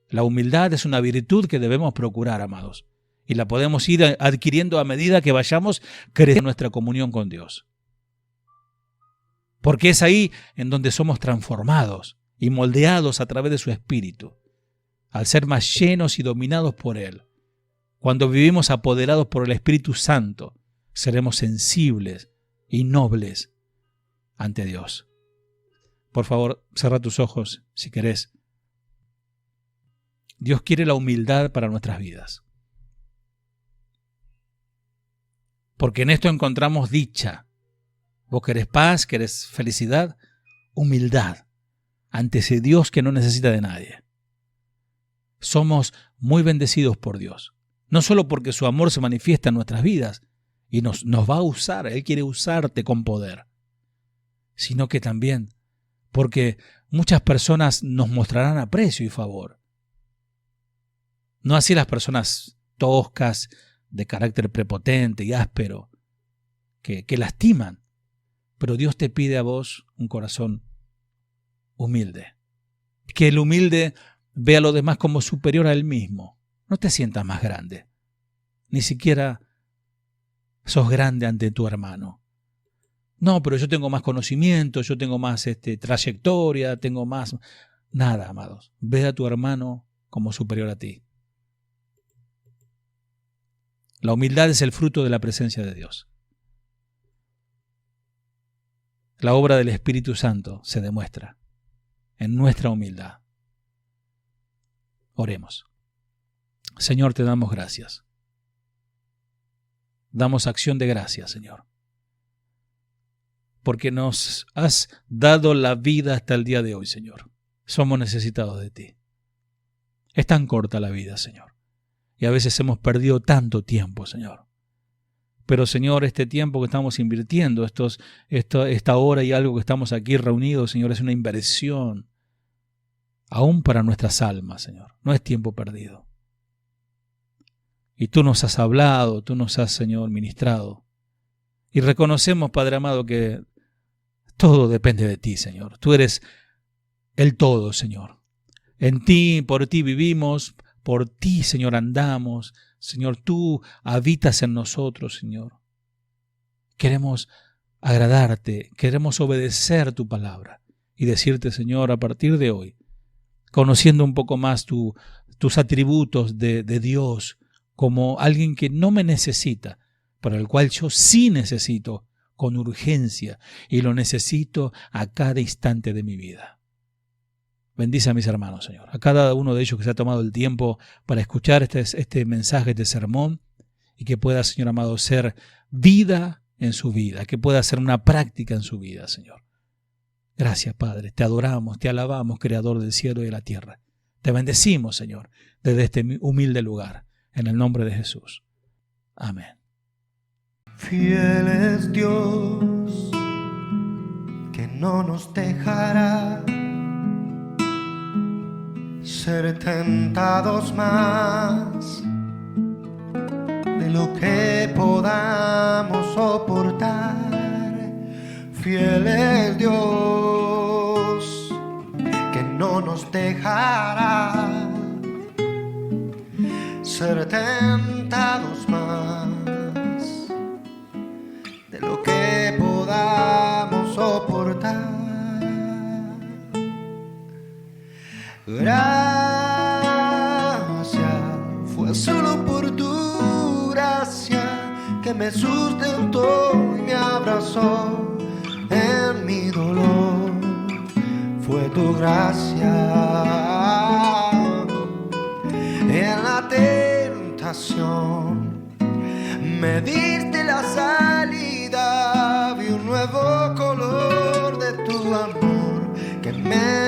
La humildad es una virtud que debemos procurar, amados, y la podemos ir adquiriendo a medida que vayamos creciendo en nuestra comunión con Dios. Porque es ahí en donde somos transformados y moldeados a través de su Espíritu, al ser más llenos y dominados por Él. Cuando vivimos apoderados por el Espíritu Santo, seremos sensibles y nobles ante Dios. Por favor, cierra tus ojos si querés. Dios quiere la humildad para nuestras vidas. Porque en esto encontramos dicha. Vos querés paz, querés felicidad, humildad ante ese Dios que no necesita de nadie. Somos muy bendecidos por Dios. No solo porque su amor se manifiesta en nuestras vidas y nos va a usar, Él quiere usarte con poder, sino que también porque muchas personas nos mostrarán aprecio y favor. No así las personas toscas, de carácter prepotente y áspero, que lastiman. Pero Dios te pide a vos un corazón humilde. Que el humilde vea a los demás como superior a él mismo. No te sientas más grande. Ni siquiera sos grande ante tu hermano. No, pero yo tengo más conocimiento, yo tengo más trayectoria, tengo más... Nada, amados. Ve a tu hermano como superior a ti. La humildad es el fruto de la presencia de Dios. La obra del Espíritu Santo se demuestra en nuestra humildad. Oremos. Señor, te damos gracias. Damos acción de gracias, Señor. Porque nos has dado la vida hasta el día de hoy, Señor. Somos necesitados de ti. Es tan corta la vida, Señor. Y a veces hemos perdido tanto tiempo, Señor. Pero, Señor, este tiempo que estamos invirtiendo, esta hora y algo que estamos aquí reunidos, Señor, es una inversión aún para nuestras almas, Señor. No es tiempo perdido. Y tú nos has hablado, tú nos has, Señor, ministrado. Y reconocemos, Padre amado, que Todo depende de ti, Señor. Tú eres el todo, Señor. En ti, por ti vivimos, por ti, Señor, andamos. Señor, tú habitas en nosotros, Señor. Queremos agradarte, queremos obedecer tu palabra y decirte, Señor, a partir de hoy, conociendo un poco más tus atributos de Dios como alguien que no me necesita, pero el cual yo sí necesito con urgencia y lo necesito a cada instante de mi vida. Bendice a mis hermanos, Señor, a cada uno de ellos que se ha tomado el tiempo para escuchar este mensaje, este sermón, y que pueda, Señor amado, ser vida en su vida, que pueda ser una práctica en su vida, Señor. Gracias, Padre, te adoramos, te alabamos, Creador del cielo y de la tierra. Te bendecimos, Señor, desde este humilde lugar, en el nombre de Jesús. Amén. Fiel es Dios, que no nos dejará ser tentados más de lo que podamos soportar. Fiel es Dios, que no nos dejará ser tentados más de lo que podamos soportar. Gracias, fue solo por tu gracia que me sustentó y me abrazó en mi dolor. Fue tu gracia en la tentación, me diste la salida, vi un nuevo color de tu amor que me